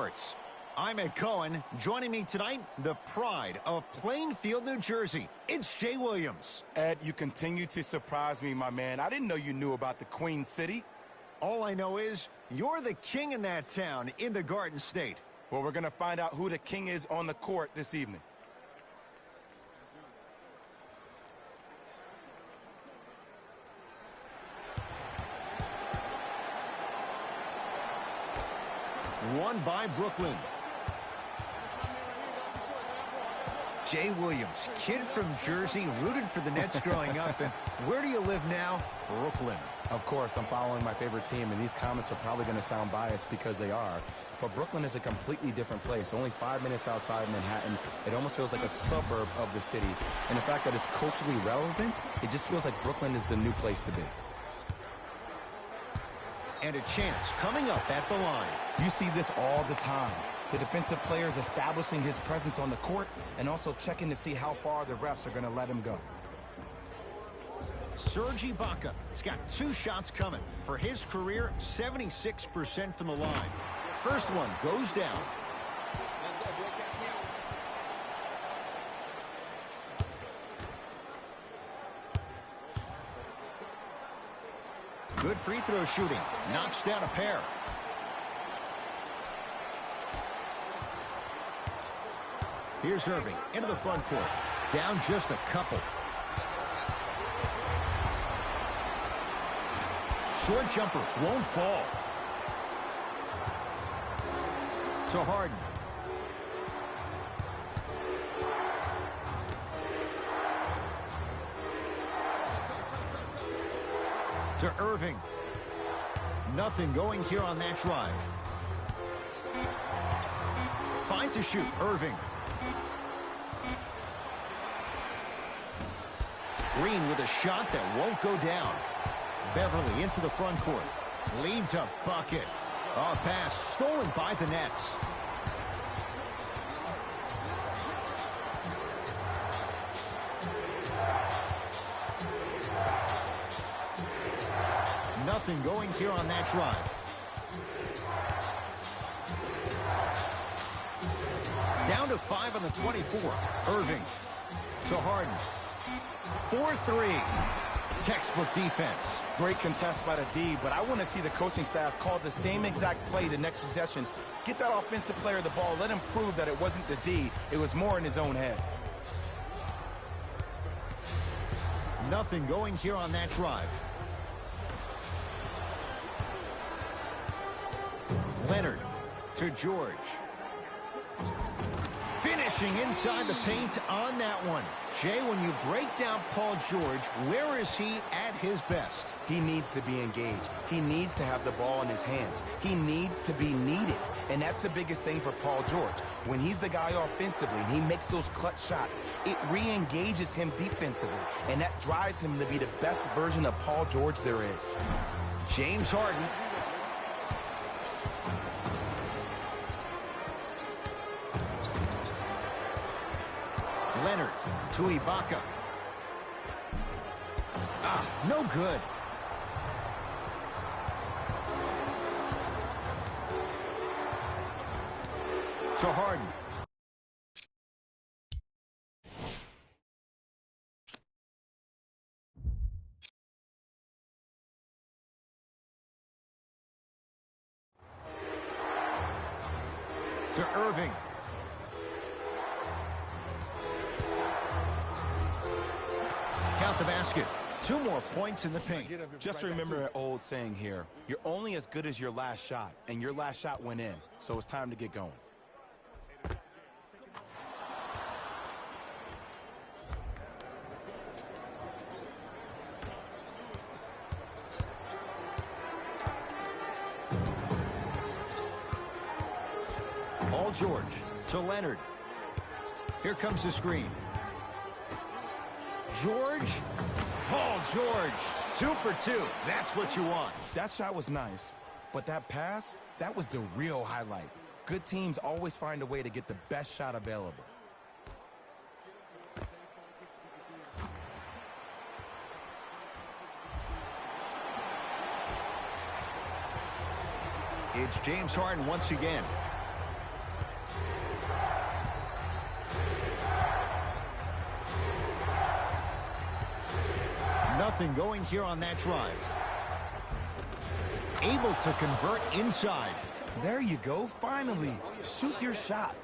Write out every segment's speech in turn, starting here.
Sports. I'm Ed Cohen. Joining me tonight, the pride of Plainfield, New Jersey. It's Jay Williams. Ed, you continue to surprise me, my man. I didn't know you knew about the Queen City. All I know is you're the king in that town in the Garden State. Well, we're going to find out who the king is on the court this evening. Won by Brooklyn. Jay Williams, kid from Jersey, rooted for the Nets growing up. And where do you live now? Brooklyn. Of course, I'm following my favorite team, and these comments are probably going to sound biased because they are. But Brooklyn is a completely different place. Only 5 minutes outside Manhattan. It almost feels like a suburb of the city. And the fact that it's culturally relevant, it just feels like Brooklyn is the new place to be. And a chance coming up at the line. You see this all the time. The defensive players establishing his presence on the court and also checking to see how far the refs are going to let him go. Serge Ibaka has got 2 shots coming. For his career, 76% from the line. First one goes down. Good free throw shooting. Knocks down a pair. Here's Irving into the front court. Down just a couple. Short jumper won't fall. To Harden. To Irving. Nothing going here on that drive. Fine to shoot. Irving. Green with a shot that won't go down. Beverly into the front court. Leads a bucket. A pass stolen by the Nets. Nothing going here on that drive. Down to 5 on the 24. Irving to Harden. 4-3. Textbook defense. Great contest by the D, but I want to see the coaching staff call the same exact play the next possession. Get that offensive player the ball. Let him prove that it wasn't the D. It was more in his own head. Nothing going here on that drive. Leonard to George. Finishing inside the paint on that one. Jay, when you break down Paul George, where is he at his best? He needs to be engaged. He needs to have the ball in his hands. He needs to be needed. And that's the biggest thing for Paul George. When he's the guy offensively and he makes those clutch shots, it re-engages him defensively. And that drives him to be the best version of Paul George there is. James Harden. Leonard to Ibaka. No good. To Harden. To Irving. Count the basket. 2 more points in the paint. Just remember an old saying here. You're only as good as your last shot, and your last shot went in. So it's time to get going. Paul George to Leonard. Here comes the screen. George. Paul George. 2 for 2. That's what you want. That shot was nice, but that pass, that was the real highlight. Good teams always find a way to get the best shot available. It's James Harden once again. nothing going here on that drive. Able to convert inside. There you go, finally. Shoot your shot.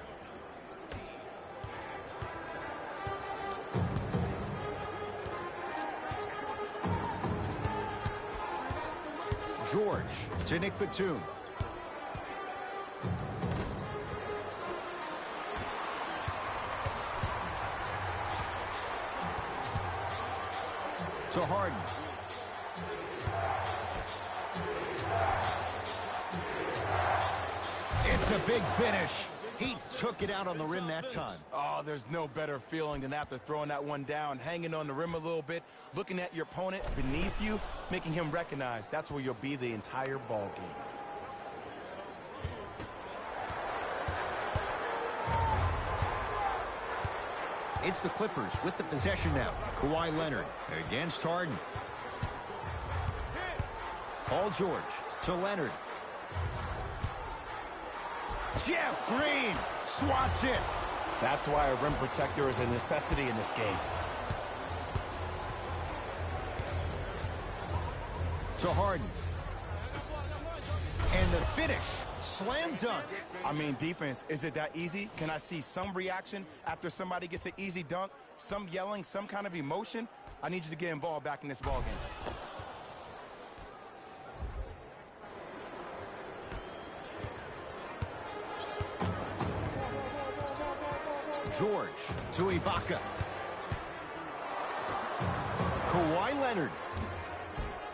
George to Nick Batum. To Harden. It's a big finish. He took it out on the rim that time. Oh, there's no better feeling than after throwing that one down, hanging on the rim a little bit, looking at your opponent beneath you, making him recognize that's where you'll be the entire ball game. It's the Clippers with the possession now. Kawhi Leonard against Harden. Paul George to Leonard. Jeff Green swats it. That's why a rim protector is a necessity in this game. To Harden. And the finish. Slam dunk. I mean, defense, is it that easy? Can I see some reaction after somebody gets an easy dunk? Some yelling, some kind of emotion? I need you to get involved back in this ball game. George to Ibaka. Kawhi Leonard.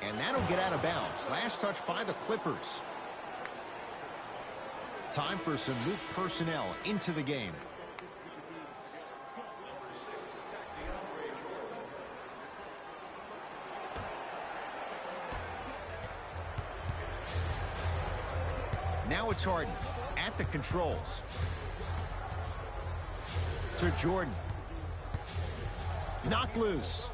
And that'll get out of bounds. Last touch by the Clippers. Time for some new personnel into the game. Now it's Harden at the controls. To Jordan. Knocked loose.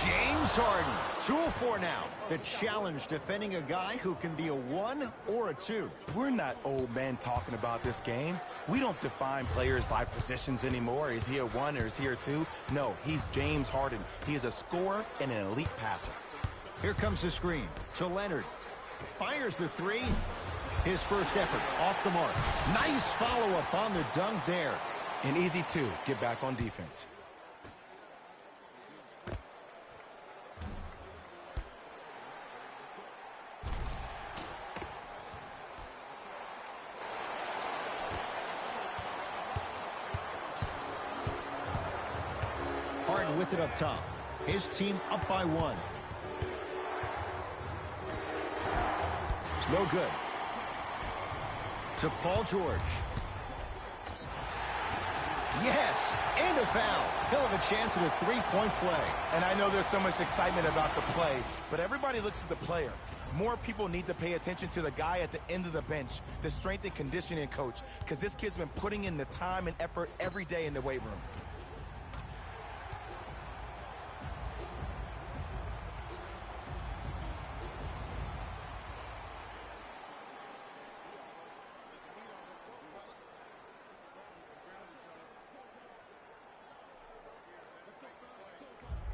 James Harden, 2 of 4 now. The challenge defending a guy who can be a 1 or a 2. We're not old men talking about this game. We don't define players by positions anymore. Is he a 1 or is he a 2? No, he's James Harden. He is a scorer and an elite passer. Here comes the screen to Leonard. Fires the 3. His first effort off the mark. Nice follow-up on the dunk there. An easy 2. Get back on defense. Harden with it up top. His team up by 1. No good. To Paul George. Yes, and a foul. He'll have a chance at a 3-point play. And I know there's so much excitement about the play, but everybody looks at the player. More people need to pay attention to the guy at the end of the bench, the strength and conditioning coach, because this kid's been putting in the time and effort every day in the weight room.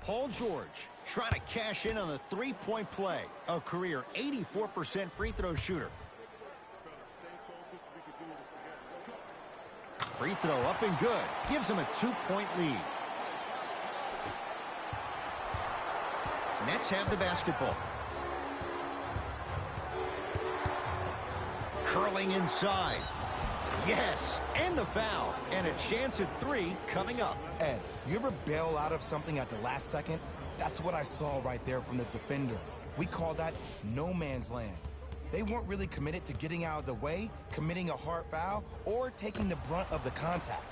Paul George trying to cash in on the 3-point play. A career 84% free throw shooter. Free throw up and good. Gives him a 2-point lead. Nets have the basketball. Curling inside. Yes, and the foul. And a chance at 3 coming up. Ed, you ever bail out of something at the last second? That's what I saw right there from the defender. We call that no man's land. They weren't really committed to getting out of the way, committing a hard foul, or taking the brunt of the contact.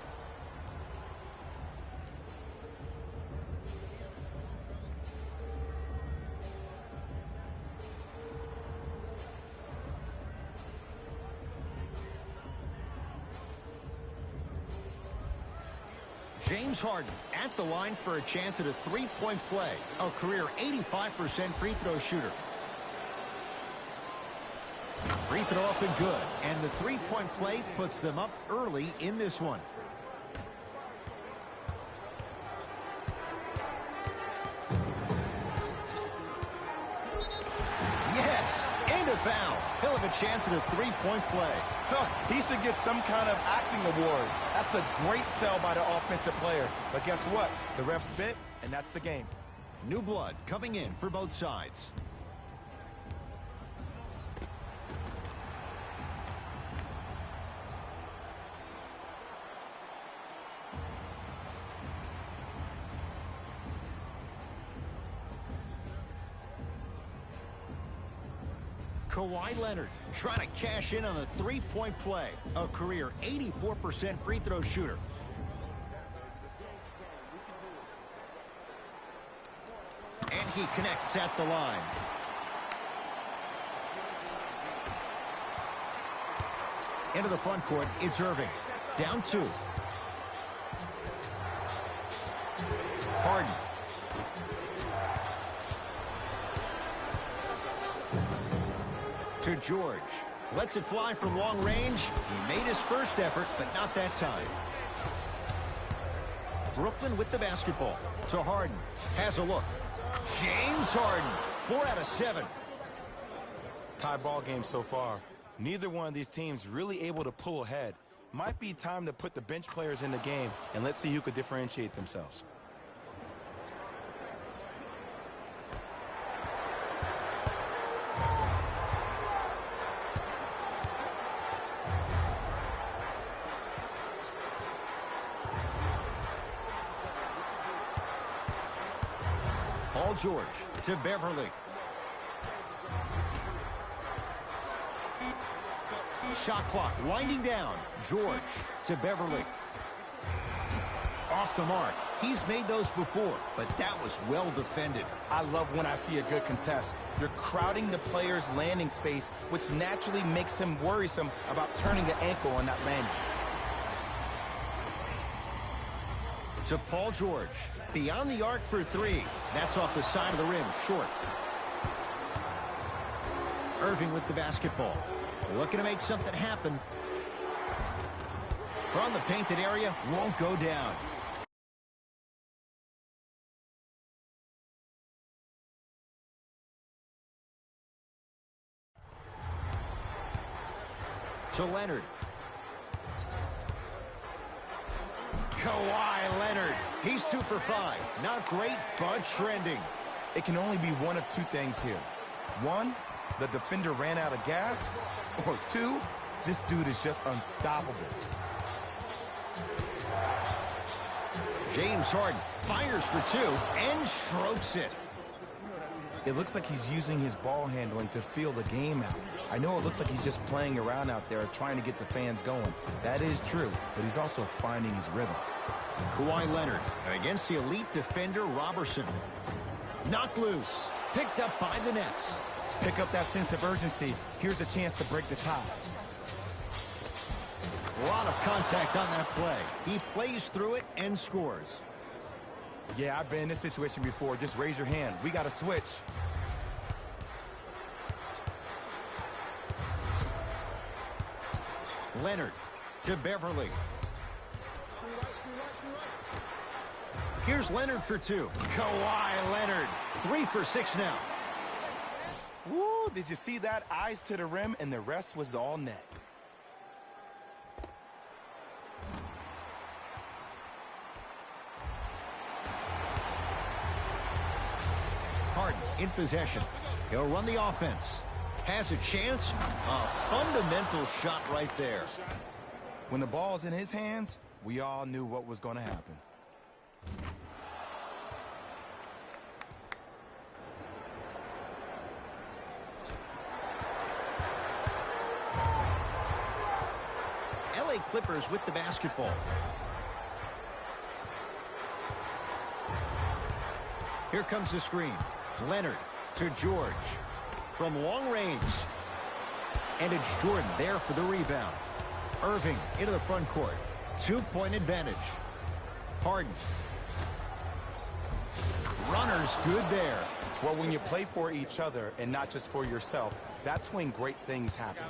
James Harden at the line for a chance at a 3-point play. A career 85% free throw shooter. Free throw up and good. And the 3-point play puts them up early in this one. foul. He'll have a chance at a three-point play. He should get some kind of acting award. That's a great sell by the offensive player. But guess what? The ref spit, and that's the game. New blood coming in for both sides. Kawhi Leonard trying to cash in on a three-point play. A career 84% free throw shooter. And he connects at the line. Into the front court, it's Irving. Down 2. Harden. To George. Lets it fly from long range. He made his first effort, but not that time. Brooklyn with the basketball. To Harden. Has a look. James Harden. 4 out of 7. Tie ball game so far. Neither one of these teams really able to pull ahead. Might be time to put the bench players in the game, and let's see who could differentiate themselves. Paul George to Beverly. Shot clock winding down. George to Beverly. Off the mark. He's made those before, but that was well defended. I love when I see a good contest. You're crowding the player's landing space, which naturally makes him worrisome about turning the ankle on that landing. To Paul George. Beyond the arc for 3. That's off the side of the rim, short. Irving with the basketball. Looking to make something happen. From the painted area, won't go down. To Leonard. Kawhi Leonard. He's 2 for 5. Not great, but trending. It can only be one of 2 things here. 1, the defender ran out of gas. Or 2, this dude is just unstoppable. James Harden fires for 2 and strokes it. It looks like he's using his ball handling to feel the game out. I know it looks like he's just playing around out there trying to get the fans going. That is true, but he's also finding his rhythm. Kawhi Leonard against the elite defender Robertson. Knocked loose. Picked up by the Nets. Pick up that sense of urgency. Here's a chance to break the tie. A lot of contact on that play. He plays through it and scores. Yeah, I've been in this situation before. Just raise your hand. We got to switch. Leonard to Beverly. Here's Leonard for 2. Kawhi Leonard. 3 for 6 now. Woo, did you see that? Eyes to the rim, and the rest was all net. Harden in possession. He'll run the offense. Has a chance. A fundamental shot right there. When the ball's in his hands, we all knew what was going to happen. LA Clippers with the basketball. Here comes the screen. Leonard to George. From long range. And it's Jordan there for the rebound. Irving into the front court. 2-point advantage. Harden. Runners good there. Well, when you play for each other and not just for yourself, that's when great things happen.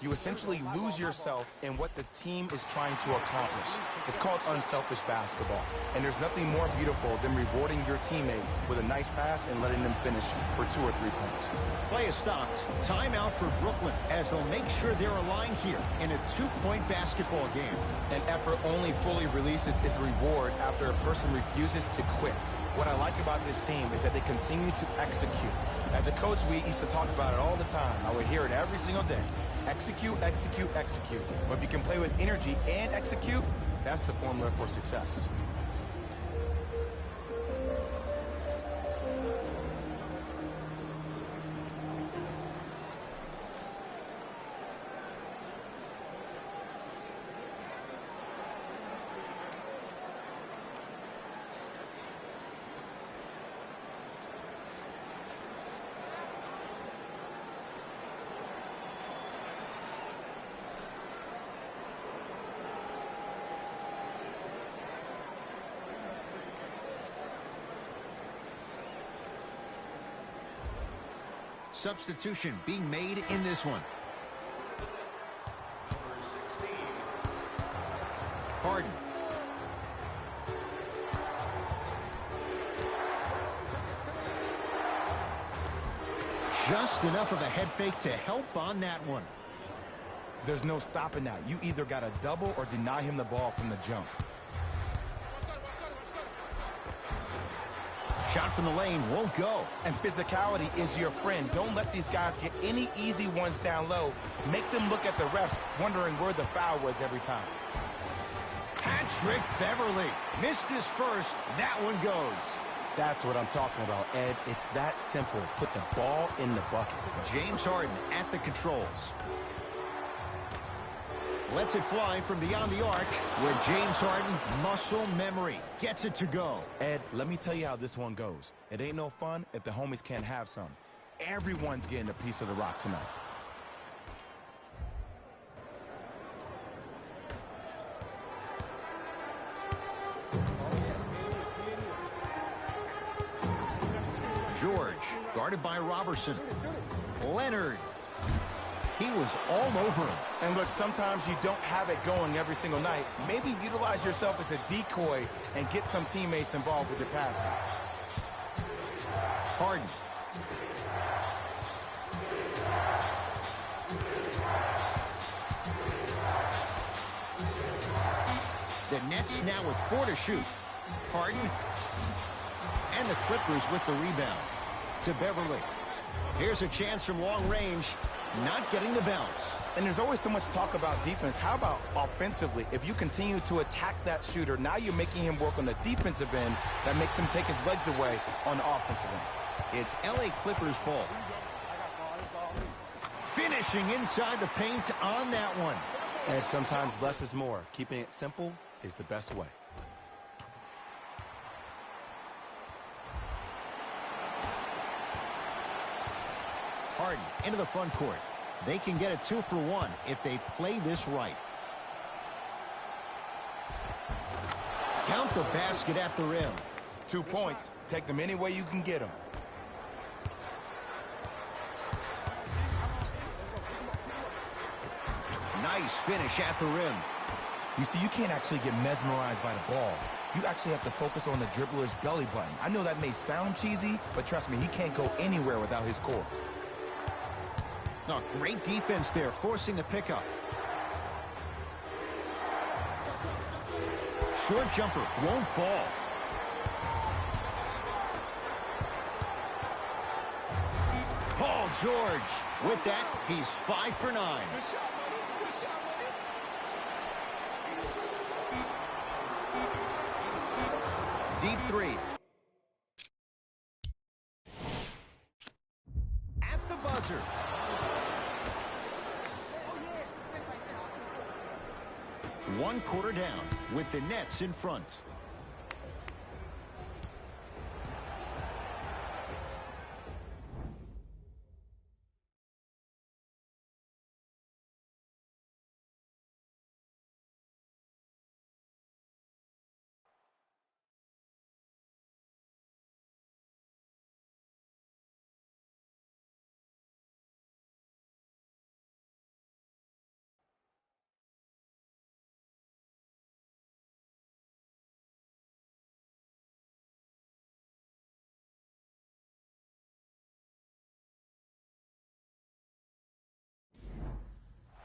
You essentially lose yourself in what the team is trying to accomplish. It's called unselfish basketball. And there's nothing more beautiful than rewarding your teammate with a nice pass and letting them finish for 2 or 3 points. Play is stopped. Timeout for Brooklyn as they'll make sure they're aligned here in a 2-point basketball game. An effort only fully releases its reward after a person refuses to quit. What I like about this team is that they continue to execute. As a coach, we used to talk about it all the time. I would hear it every single day. Execute, execute, execute. But if you can play with energy and execute, that's the formula for success. Substitution being made in this one. Harden. Just enough of a head fake to help on that one. There's no stopping that. You either got to double or deny him the ball from the jump. Shot from the lane won't go. And physicality is your friend. Don't let these guys get any easy ones down low. Make them look at the refs, wondering where the foul was every time. Patrick Beverly missed his first. That one goes. That's what I'm talking about, Ed. It's that simple. Put the ball in the bucket. James Harden at the controls. Lets it fly from beyond the arc, where James Harden, muscle memory, gets it to go. Ed, let me tell you how this one goes. It ain't no fun if the homies can't have some. Everyone's getting a piece of the rock tonight. George, guarded by Robertson. Leonard. He was all over him. And look, sometimes you don't have it going every single night. Maybe utilize yourself as a decoy and get some teammates involved with your passing. Harden. The Nets now with 4 to shoot. Harden. And the Clippers with the rebound. To Beverly. Here's a chance from long range. Not getting the bounce. And there's always so much talk about defense. How about offensively? If you continue to attack that shooter, now you're making him work on the defensive end. That makes him take his legs away on the offensive end. It's LA Clippers ball. Finishing inside the paint on that one. And sometimes less is more. Keeping it simple is the best way. Harden into the front court. They can get a 2-for-1 if they play this right. Count the basket at the rim. 2 points. Take them any way you can get them. Nice finish at the rim. You see, you can't actually get mesmerized by the ball. You actually have to focus on the dribbler's belly button. I know that may sound cheesy, but trust me, he can't go anywhere without his core. Oh, great defense there, forcing the pickup. Short jumper won't fall. Paul George. With that, he's 5 for 9. Deep 3. At the buzzer. One quarter down with the Nets in front.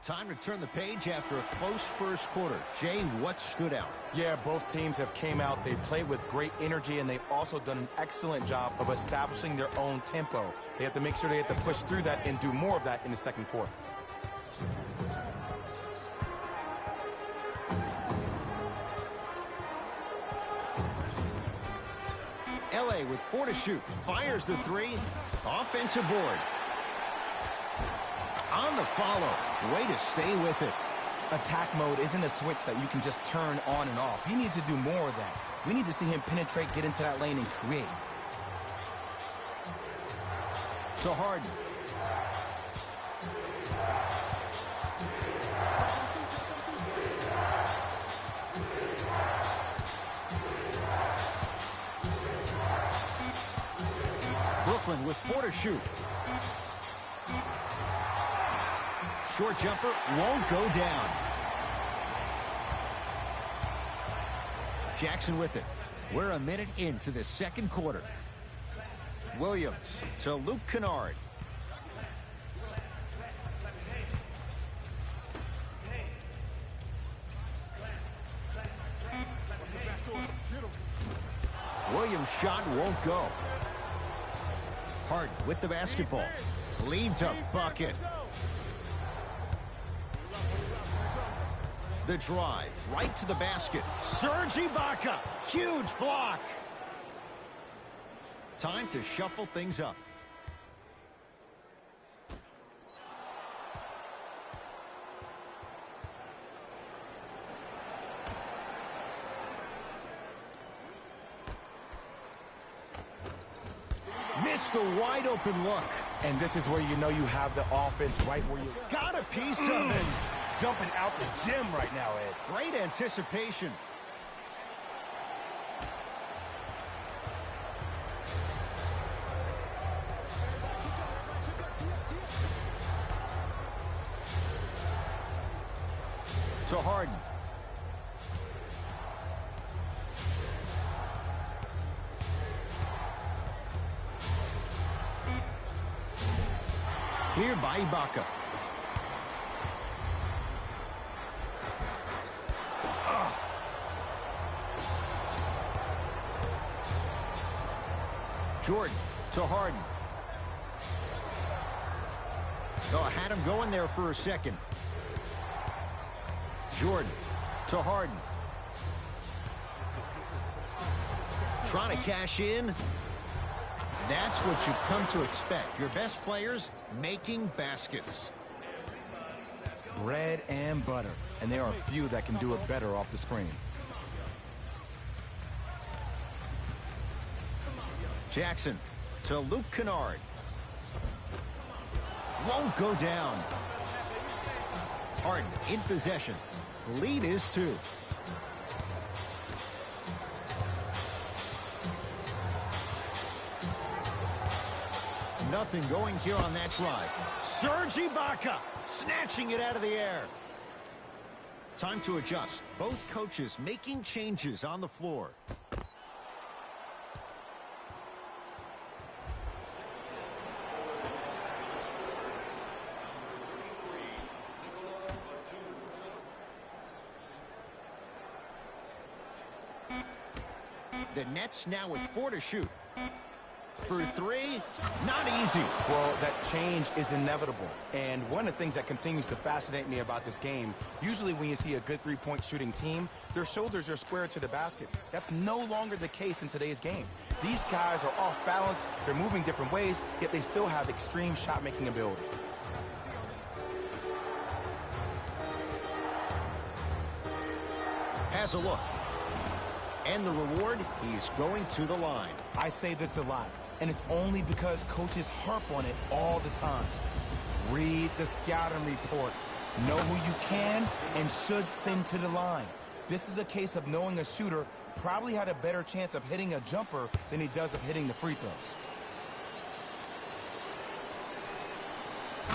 Time to turn the page after a close first quarter. Jay, what stood out? Yeah, both teams have came out. They played with great energy, and they've also done an excellent job of establishing their own tempo. They have to make sure they have to push through that and do more of that in the second quarter. LA with 4 to shoot. Fires the 3. Offensive board. On the follow. Way to stay with it. Attack mode isn't a switch that you can just turn on and off. He needs to do more of that. We need to see him penetrate, get into that lane, and create. To Harden. Brooklyn with 4 to shoot. Short jumper won't go down. Jackson with it. We're a minute into the second quarter. Williams to Luke Kennard. Williams' shot won't go. Harden with the basketball. Leads a bucket. The drive, right to the basket. Serge Ibaka, huge block. Time to shuffle things up. Missed a wide open look. And this is where you know you have the offense right where you Got a piece of it. jumping out the gym right now, Ed. Great anticipation. To Harden. Cleared by Ibaka. Jordan to Harden. Oh, had him going there for a second. Jordan to Harden. Trying to cash in. That's what you come to expect. Your best players making baskets. Bread and butter. And there are a few that can do it better off the screen. Jackson to Luke Kennard. Won't go down. Harden in possession. Lead is 2. Nothing going here on that drive. Serge Ibaka snatching it out of the air. Time to adjust. Both coaches making changes on the floor. The Nets now with 4 to shoot. For 3, not easy. Well, that change is inevitable. And one of the things that continues to fascinate me about this game, usually when you see a good three-point shooting team, their shoulders are square to the basket. That's no longer the case in today's game. These guys are off balance, they're moving different ways, yet they still have extreme shot-making ability. Has a look. And the reward, he's going to the line. I say this a lot, and it's only because coaches harp on it all the time. Read the scouting reports. Know who you can and should send to the line. This is a case of knowing a shooter probably had a better chance of hitting a jumper than he does of hitting the free throws.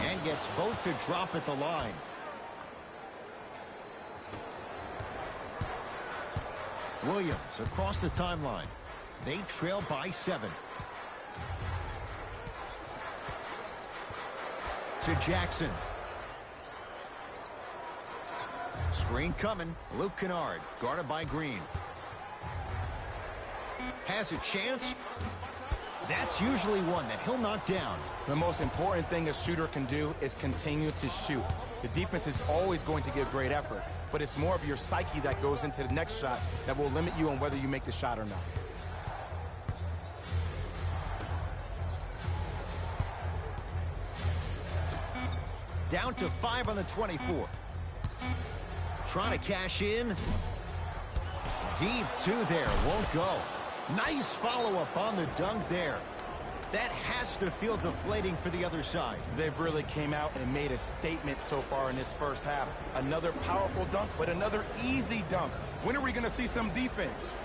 And gets both to drop at the line. Williams across the timeline. They trail by 7. To Jackson. Screen coming. Luke Kennard, guarded by Green. Has a chance. That's usually one that he'll knock down. The most important thing a shooter can do is continue to shoot. The defense is always going to give great effort, but it's more of your psyche that goes into the next shot that will limit you on whether you make the shot or not. Down to 5 on the 24. Trying to cash in. Deep two there, won't go. Nice follow-up on the dunk there. That has to feel deflating for the other side. They've really came out and made a statement so far in this first half. Another powerful dunk, but another easy dunk. When are we going to see some defense?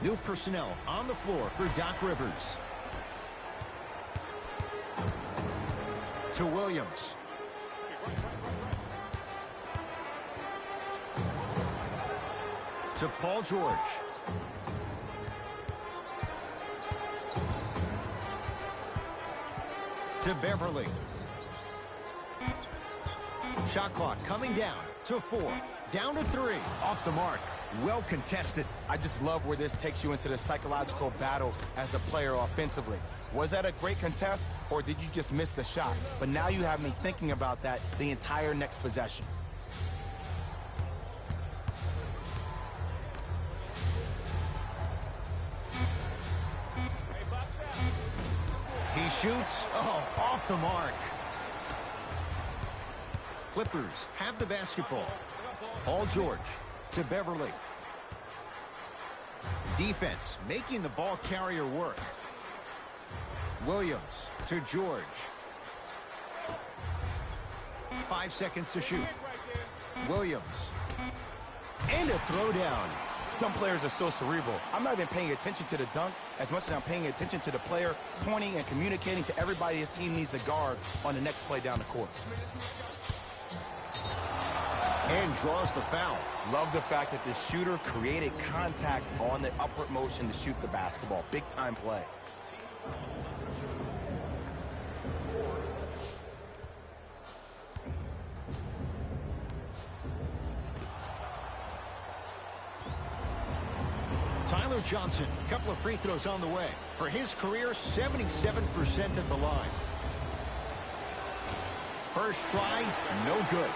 New personnel on the floor for Doc Rivers. To Williams. To Paul George. To Beverly. Shot clock coming down to 4. Down to 3. Off the mark. Well contested. I just love where this takes you into the psychological battle as a player offensively. Was that a great contest, or did you just miss the shot? But now you have me thinking about that the entire next possession. He shoots. Oh, off the mark. Clippers have the basketball. Paul George to Beverly. Defense making the ball carrier work. Williams to George. 5 seconds to shoot. Williams. And a throwdown. Some players are so cerebral. I'm not even paying attention to the dunk as much as I'm paying attention to the player pointing and communicating to everybody his team needs a guard on the next play down the court. And draws the foul. Love the fact that the shooter created contact on the upward motion to shoot the basketball. Big time play. Tyler Johnson, a couple of free throws on the way. For his career, 77% at the line. First try, no good.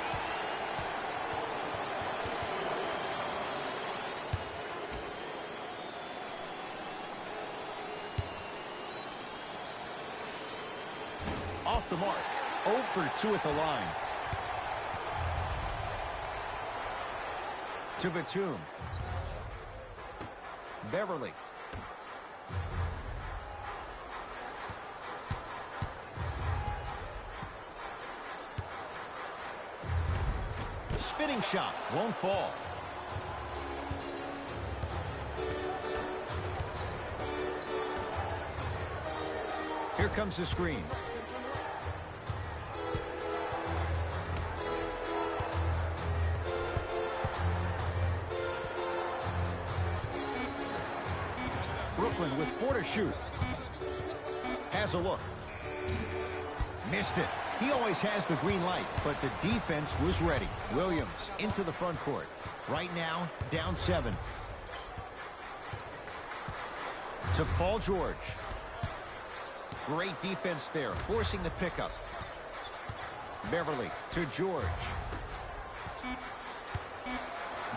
Off the mark. 0 for 2 at the line. To Batum. Beverly. Spinning shot. Won't fall. Here comes the screen. Brooklyn with 4 to shoot. Has a look. Missed it. He always has the green light, but the defense was ready. Williams into the front court. Right now, down 7. To Paul George. Great defense there, forcing the pickup. Beverly to George.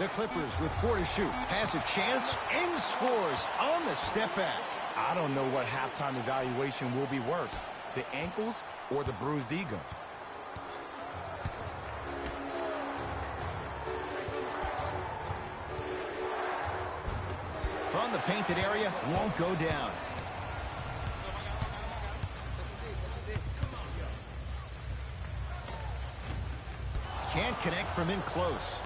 The Clippers with 4 to shoot. Has a chance and scores on the step back. I don't know what halftime evaluation will be worse, the ankles or the bruised ego. From the painted area, won't go down. Can't connect from in close.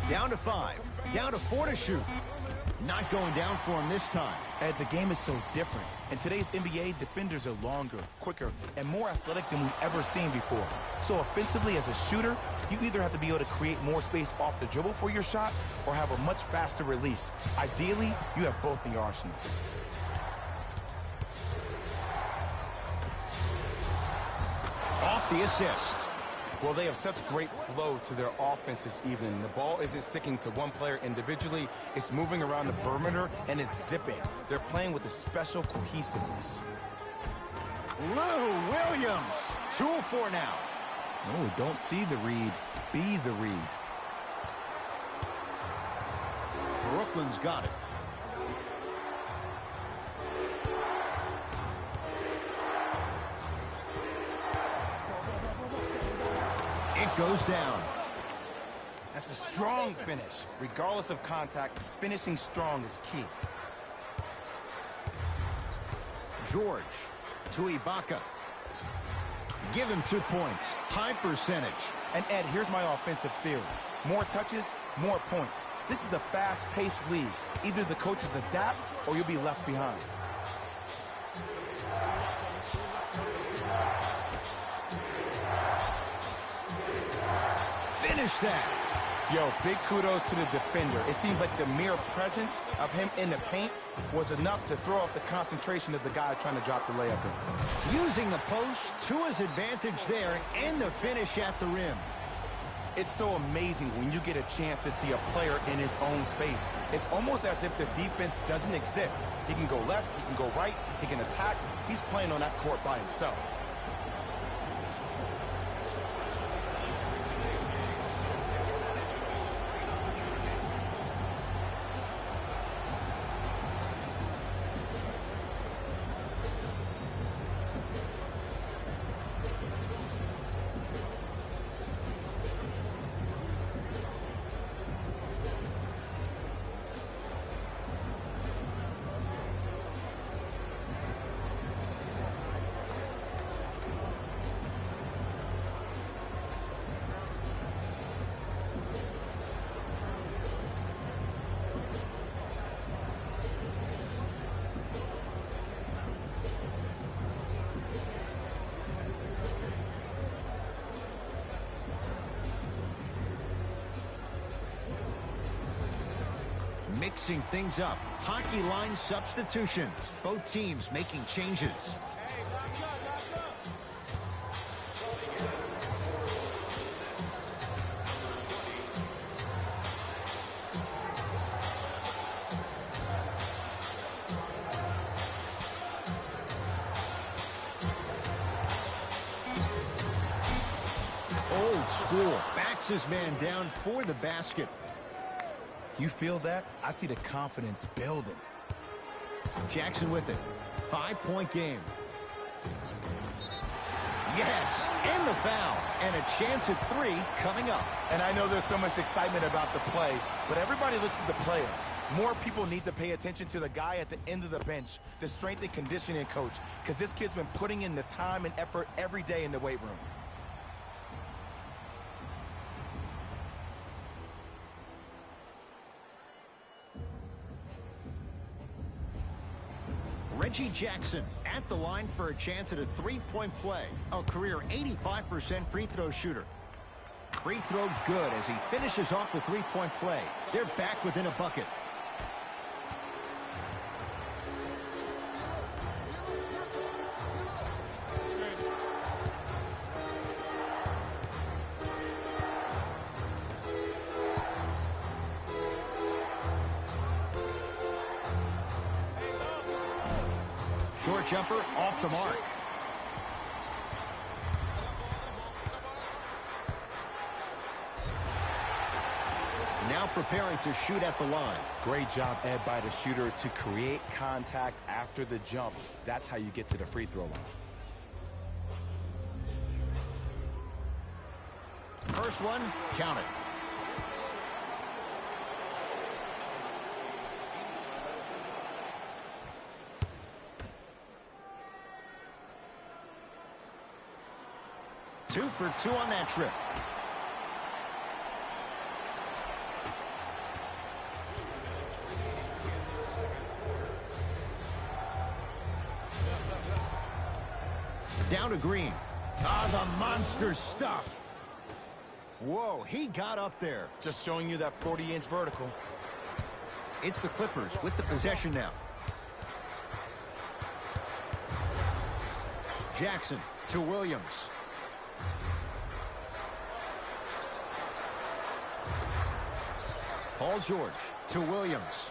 Down to 5. Down to 4 to shoot. Not going down for him this time. Ed, the game is so different. In today's NBA, defenders are longer, quicker, and more athletic than we've ever seen before. So offensively, as a shooter, you either have to be able to create more space off the dribble for your shot or have a much faster release. Ideally, you have both in your arsenal. Off the assist. Well, they have such great flow to their offense this evening. The ball isn't sticking to one player individually. It's moving around the perimeter, and it's zipping. They're playing with a special cohesiveness. Lou Williams. 2-4 now. No, don't see the read. Be the read. Brooklyn's got it. It goes down. That's a strong finish. Regardless of contact, finishing strong is key. George to Ibaka. Give him 2 points. High percentage. And Ed, here's my offensive theory. More touches, more points. This is a fast-paced league. Either the coaches adapt or you'll be left behind. Finish that. Yo, big kudos to the defender. It seems like the mere presence of him in the paint was enough to throw off the concentration of the guy trying to drop the layup in. Using the post to his advantage there and the finish at the rim. It's so amazing when you get a chance to see a player in his own space. It's almost as if the defense doesn't exist. He can go left, he can go right, he can attack. He's playing on that court by himself. Mixing things up. Hockey line substitutions. Both teams making changes. Old school. Backs his man down for the basket. You feel that? I see the confidence building. Jackson with it. 5-point game. Yes, and the foul. And a chance at 3 coming up. And I know there's so much excitement about the play, but everybody looks at the player. More people need to pay attention to the guy at the end of the bench, the strength and conditioning coach, because this kid's been putting in the time and effort every day in the weight room. Reggie Jackson at the line for a chance at a 3-point play. A career 85% free throw shooter. Free throw good as he finishes off the 3-point play. They're back within a bucket. jumper off the mark. Now preparing to shoot at the line. Great job, Ed, by the shooter to create contact after the jump. That's how you get to the free throw line. First one, count it. Two for two on that trip. Down to Green. Ah, the monster stuff. Whoa, he got up there. Just showing you that 40-inch vertical. It's the Clippers with the possession now. Jackson to Williams. Paul George to Williams.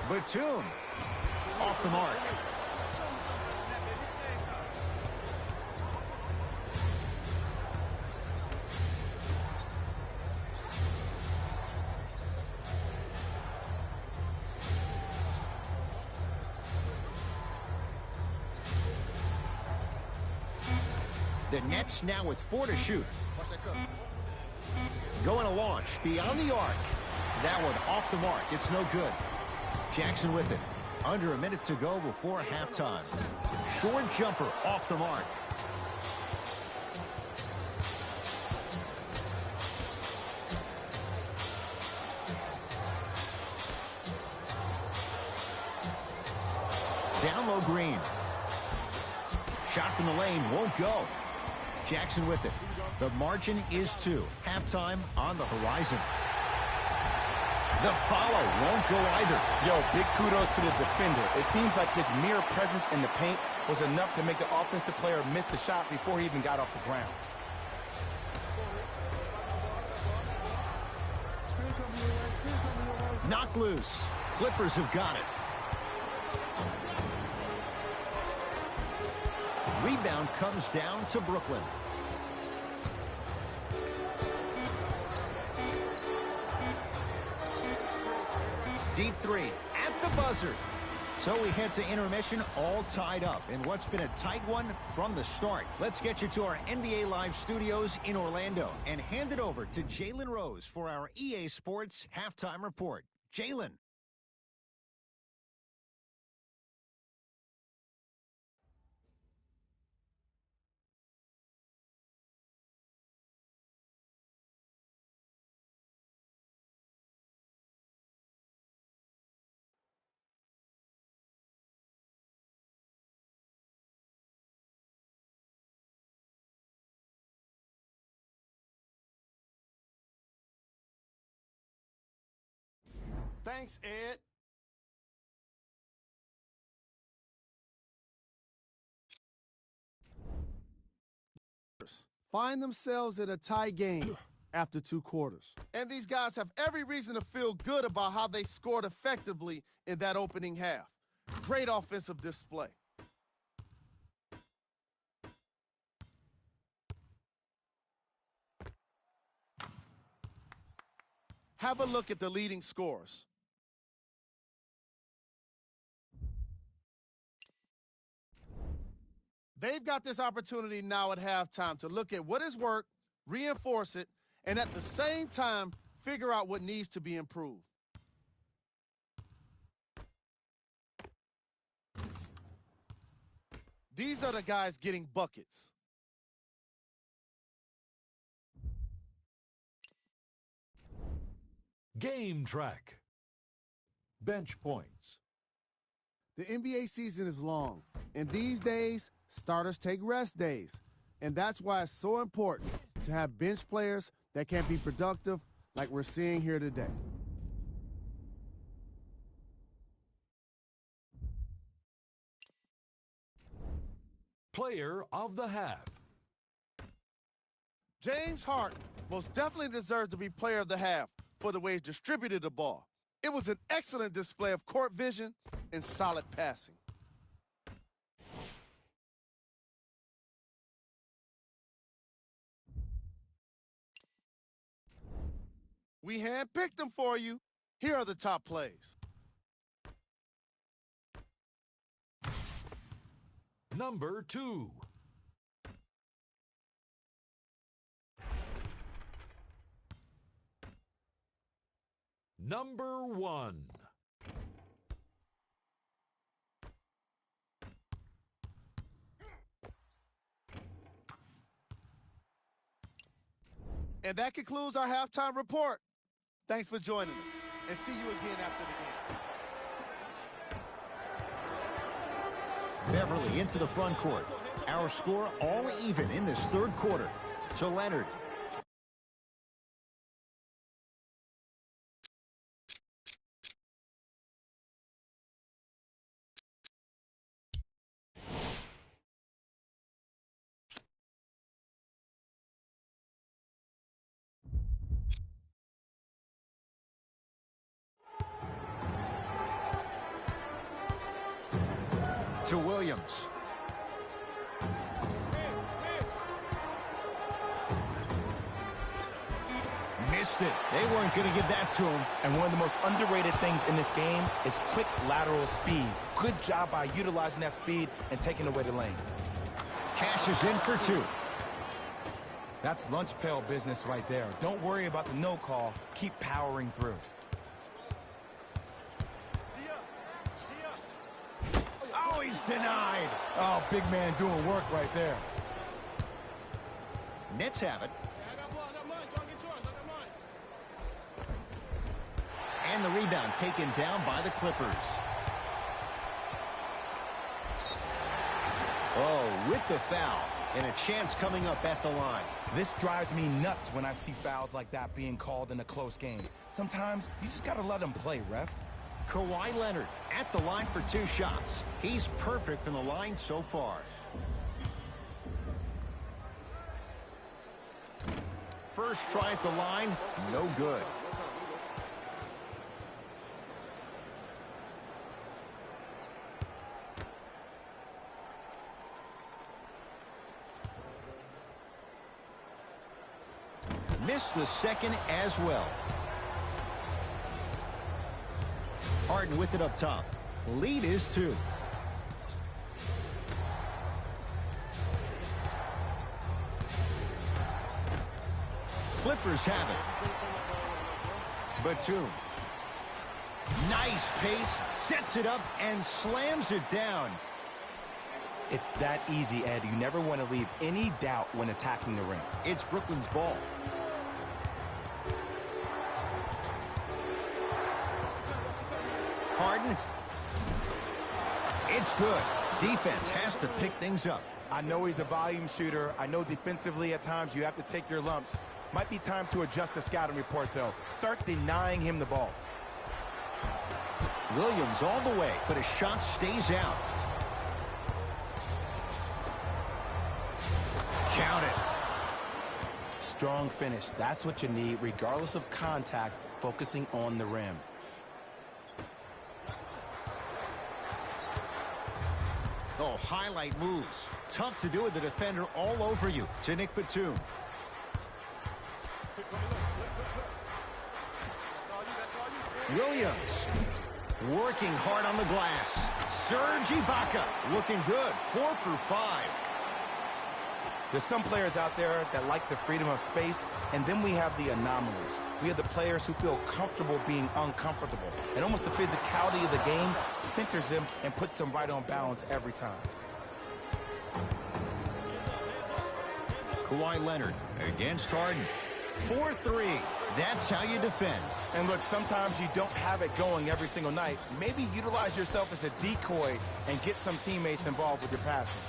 Batum off the mark. The Nets now with 4 to shoot. Going to launch beyond the arc. That one off the mark. It's no good. Jackson with it. Under a minute to go before halftime. Short jumper off the mark. Down low, Green. Shot from the lane won't go. Jackson with it. The margin is 2. Halftime on the horizon. The follow won't go either. Yo, big kudos to the defender. It seems like his mere presence in the paint was enough to make the offensive player miss the shot before he even got off the ground. Knocked loose. Clippers have got it. Rebound comes down to Brooklyn. Deep three at the buzzer. So we head to intermission all tied up in what's been a tight one from the start. Let's get you to our NBA Live studios in Orlando and hand it over to Jalen Rose for our EA Sports halftime report. Jalen. Thanks, Ed. Find themselves in a tie game after 2 quarters. And these guys have every reason to feel good about how they scored effectively in that opening half. Great offensive display. Have a look at the leading scorers. They've got this opportunity now at halftime to look at what has worked, reinforce it, and at the same time, figure out what needs to be improved. These are the guys getting buckets. Game track. Bench points. The NBA season is long, and these days, starters take rest days. And that's why it's so important to have bench players that can be productive like we're seeing here today. Player of the half. James Harden most definitely deserves to be player of the half for the way he distributed the ball. It was an excellent display of court vision and solid passing. We handpicked them for you. Here are the top plays. Number 2. Number 1. And that concludes our halftime report. Thanks for joining us, and see you again after the game. Beverly into the front court. Our score all even in this third quarter. To Leonard. To Williams. Missed it. They weren't going to give that to him. And one of the most underrated things in this game is quick lateral speed. Good job by utilizing that speed and taking away the lane. Cashes in for 2. That's lunch pail business right there. Don't worry about the no call. Keep powering through. Oh, he's denied. Oh, big man doing work right there. Nets have it. And the rebound taken down by the Clippers. Oh, with the foul. And a chance coming up at the line. This drives me nuts when I see fouls like that being called in a close game. Sometimes you just got to let them play, ref. Kawhi Leonard at the line for 2 shots. He's perfect from the line so far. First try at the line, no good. Missed the second as well. Harden with it up top. Lead is 2. Clippers have it. Batum. Nice pace. Sets it up and slams it down. It's that easy, Ed. You never want to leave any doubt when attacking the rim. It's Brooklyn's ball. Harden. It's good. Defense has to pick things up. I know he's a volume shooter. I know defensively at times you have to take your lumps. Might be time to adjust the scouting report, though. Start denying him the ball. Williams all the way, but his shot stays out. Count it. Strong finish. That's what you need, regardless of contact, focusing on the rim. Oh, highlight moves. Tough to do with the defender all over you. To Nick Batum. Williams. Working hard on the glass. Serge Ibaka. Looking good. 4 for 5. There's some players out there that like the freedom of space, and then we have the anomalies. We have the players who feel comfortable being uncomfortable. And almost the physicality of the game centers them and puts them right on balance every time. Kawhi Leonard against Harden. 4-3. That's how you defend. And look, sometimes you don't have it going every single night. Maybe utilize yourself as a decoy and get some teammates involved with your passing.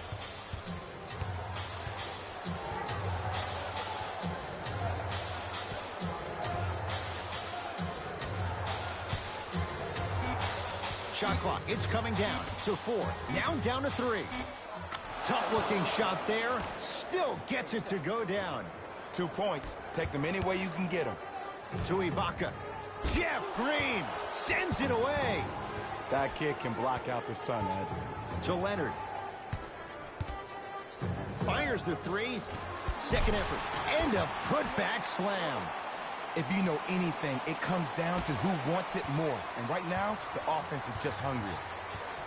Shot clock, it's coming down to 4. Now down to 3. Tough-looking shot there. Still gets it to go down. 2 points. Take them any way you can get them. To Ibaka. Jeff Green sends it away. That kid can block out the sun, Ed. To Leonard. Fires the three. Second effort. And a putback slam. If you know anything, it comes down to who wants it more. And right now, the offense is just hungrier.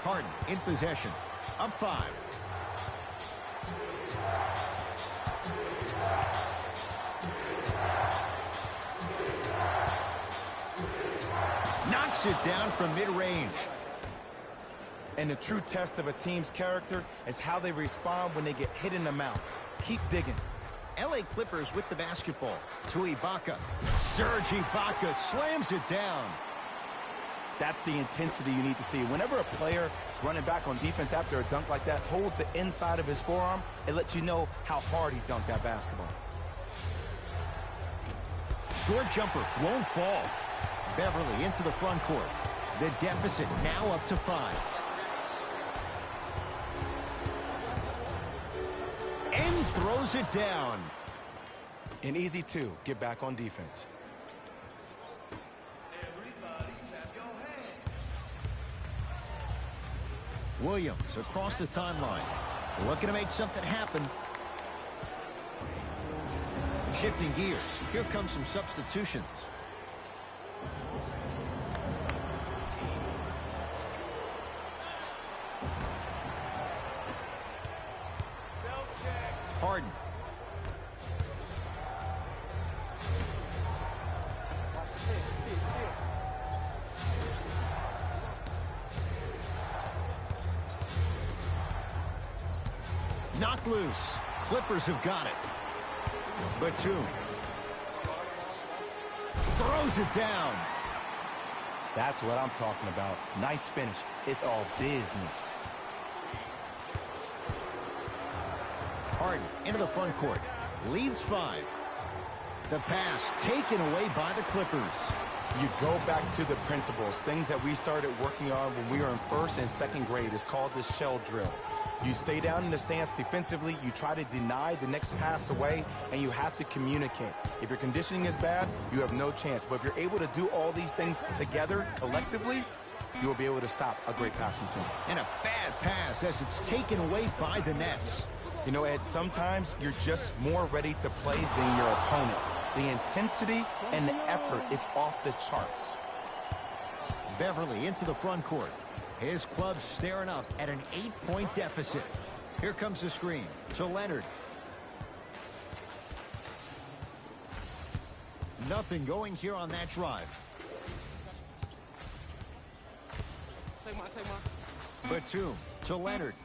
Harden in possession. Up 5. Knocks it down from mid-range. And the true test of a team's character is how they respond when they get hit in the mouth. Keep digging. LA Clippers with the basketball. To Ibaka. Serge Ibaka slams it down. That's the intensity you need to see. Whenever a player running back on defense after a dunk like that holds the inside of his forearm, it lets you know how hard he dunked that basketball. Short jumper won't fall. Beverly into the front court. The deficit now up to 5. And throws it down. An easy 2. Get back on defense. Williams across the timeline. Looking to make something happen. Shifting gears. Here comes some substitutions. Harden. Knocked loose. Clippers have got it. Batum. Throws it down. That's what I'm talking about. Nice finish. It's all business. Harden into the front court. Leads 5. The pass taken away by the Clippers. You go back to the principles, things that we started working on when we were in 1st and 2nd grade. It's called the shell drill. You stay down in the stance defensively, you try to deny the next pass away, and you have to communicate. If your conditioning is bad, you have no chance. But if you're able to do all these things together, collectively, you'll be able to stop a great passing team. And a bad pass as it's taken away by the Nets. You know, Ed, sometimes you're just more ready to play than your opponent. The intensity and the effort, it's off the charts. Beverly into the front court. His club staring up at an 8-point deficit. Here comes the screen to Leonard. Nothing going here on that drive. Take mine. Batum to Leonard.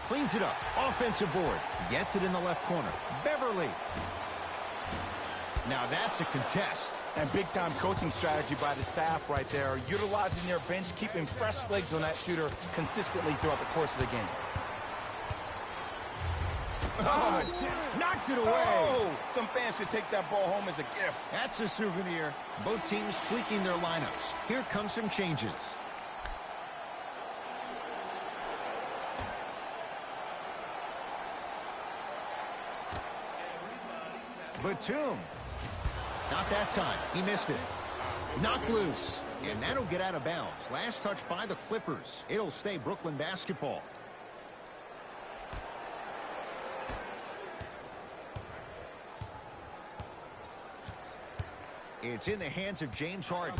Cleans it up. Offensive board. Gets it in the left corner. Beverly. Now that's a contest. And big-time coaching strategy by the staff right there, utilizing their bench, keeping fresh legs on that shooter consistently throughout the course of the game. Oh, knocked it away. Oh, some fans should take that ball home as a gift. That's a souvenir. Both teams tweaking their lineups. Here comes some changes. Batum. Not that time. He missed it. Knocked loose. And that'll get out of bounds. Last touch by the Clippers. It'll stay Brooklyn basketball. It's in the hands of James Harden.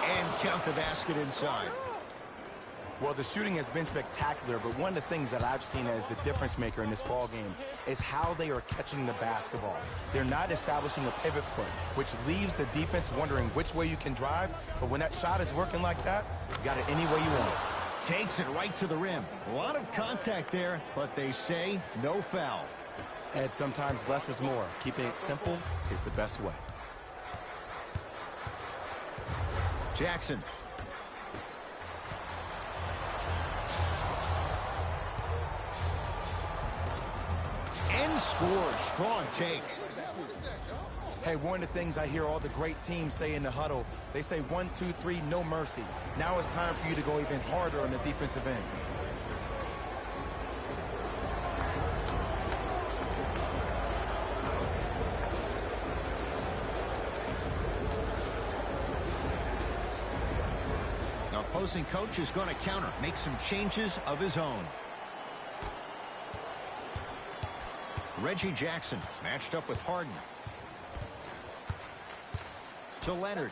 And count the basket inside. Well, the shooting has been spectacular, but one of the things that I've seen as the difference maker in this ball game is how they are catching the basketball. They're not establishing a pivot foot, which leaves the defense wondering which way you can drive, but when that shot is working like that, you got it any way you want it. Takes it right to the rim. A lot of contact there, but they say no foul. And sometimes less is more. Keeping it simple is the best way. Jackson. And scores. Strong take. Hey, one of the things I hear all the great teams say in the huddle, they say 1, 2, 3, no mercy. Now it's time for you to go even harder on the defensive end. opposing coach is going to counter, make some changes of his own. Reggie Jackson matched up with Harden. To Leonard.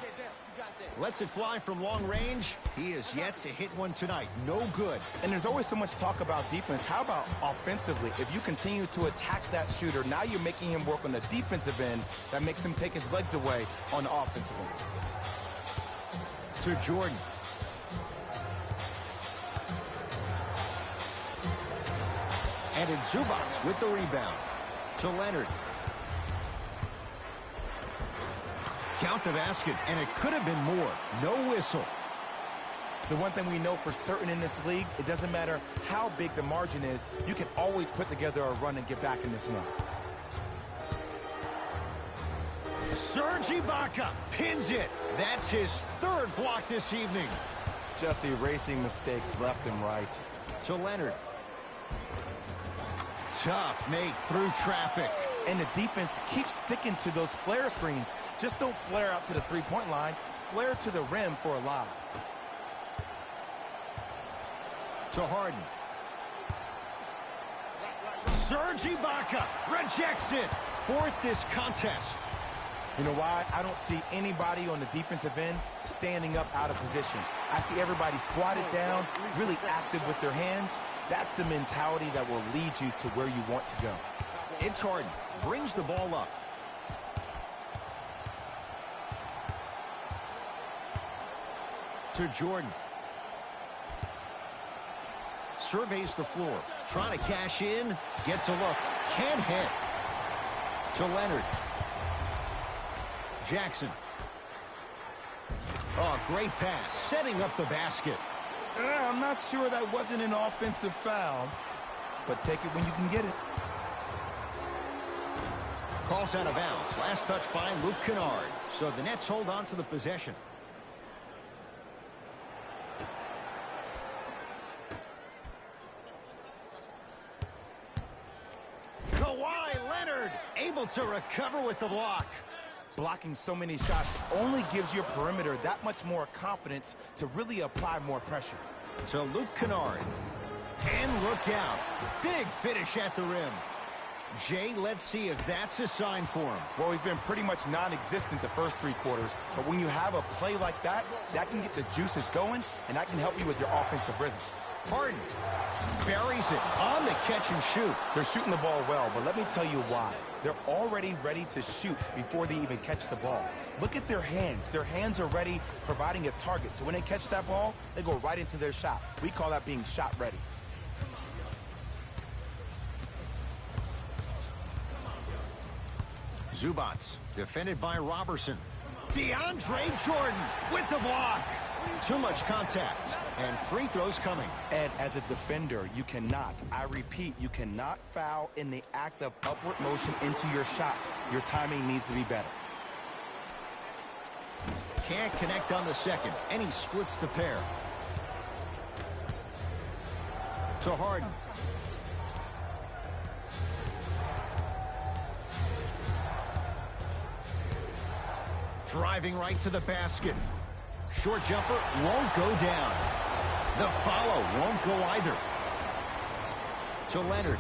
Lets it fly from long range. He is yet to hit one tonight. No good. And there's always so much talk about defense. How about offensively? If you continue to attack that shooter, now you're making him work on the defensive end. That makes him take his legs away on the offensive end. To Jordan. And it's Zubac with the rebound. To Leonard. Count the basket, and it could have been more. No whistle. The one thing we know for certain in this league, it doesn't matter how big the margin is, you can always put together a run and get back in this one. Serge Ibaka pins it. That's his third block this evening. Just erasing mistakes left and right. To Leonard. Tough make through traffic. And the defense keeps sticking to those flare screens. Just don't flare out to the three-point line. Flare to the rim for a lob. To Harden. Serge Ibaka rejects it. Fourth this contest. You know why? I don't see anybody on the defensive end standing up out of position. I see everybody squatted down, really active with their hands. That's the mentality that will lead you to where you want to go. It's Harden. Brings the ball up. To Jordan. Surveys the floor. Trying to cash in. Gets a look. Can't hit. To Leonard. Jackson. Oh, great pass. Setting up the basket. I'm not sure that wasn't an offensive foul, but take it when you can get it. Calls out of bounds. Last touch by Luke Kennard. So the Nets hold on to the possession. Kawhi Leonard able to recover with the block. Blocking so many shots only gives your perimeter that much more confidence to really apply more pressure. To Luke Kennard. And look out. Big finish at the rim. Jay, let's see if that's a sign for him. Well, he's been pretty much non-existent the first three quarters, but when you have a play like that, that can get the juices going, and that can help you with your offensive rhythm. Harden buries it on the catch and shoot. They're shooting the ball well, but let me tell you why. They're already ready to shoot before they even catch the ball. Look at their hands. Their hands are ready, providing a target. So when they catch that ball, they go right into their shot. We call that being shot ready. Zubac, defended by Robertson. DeAndre Jordan with the block. Too much contact, and free throws coming. Ed, as a defender, you cannot, I repeat, you cannot foul in the act of upward motion into your shot. Your timing needs to be better. Can't connect on the second, and he splits the pair. To Harden. Driving right to the basket. Short jumper won't go down. The follow won't go either. To Leonard.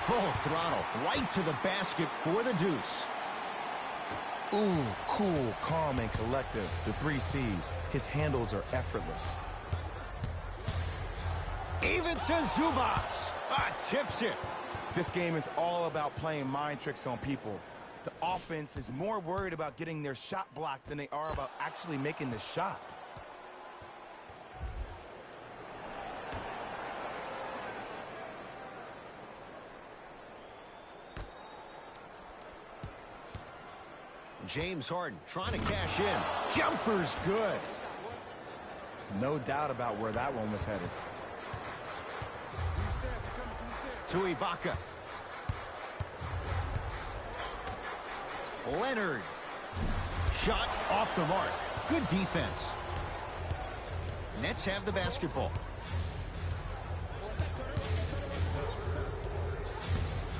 Full throttle right to the basket for the deuce. Ooh, cool, calm, and collective. The 3 C's. His handles are effortless. Even to Zubac. Tips it. This game is all about playing mind tricks on people. The offense is more worried about getting their shot blocked than they are about actually making the shot. James Harden trying to cash in. Jumper's good. No doubt about where that one was headed. To Ibaka. Leonard. Shot off the mark. Good defense. Nets have the basketball.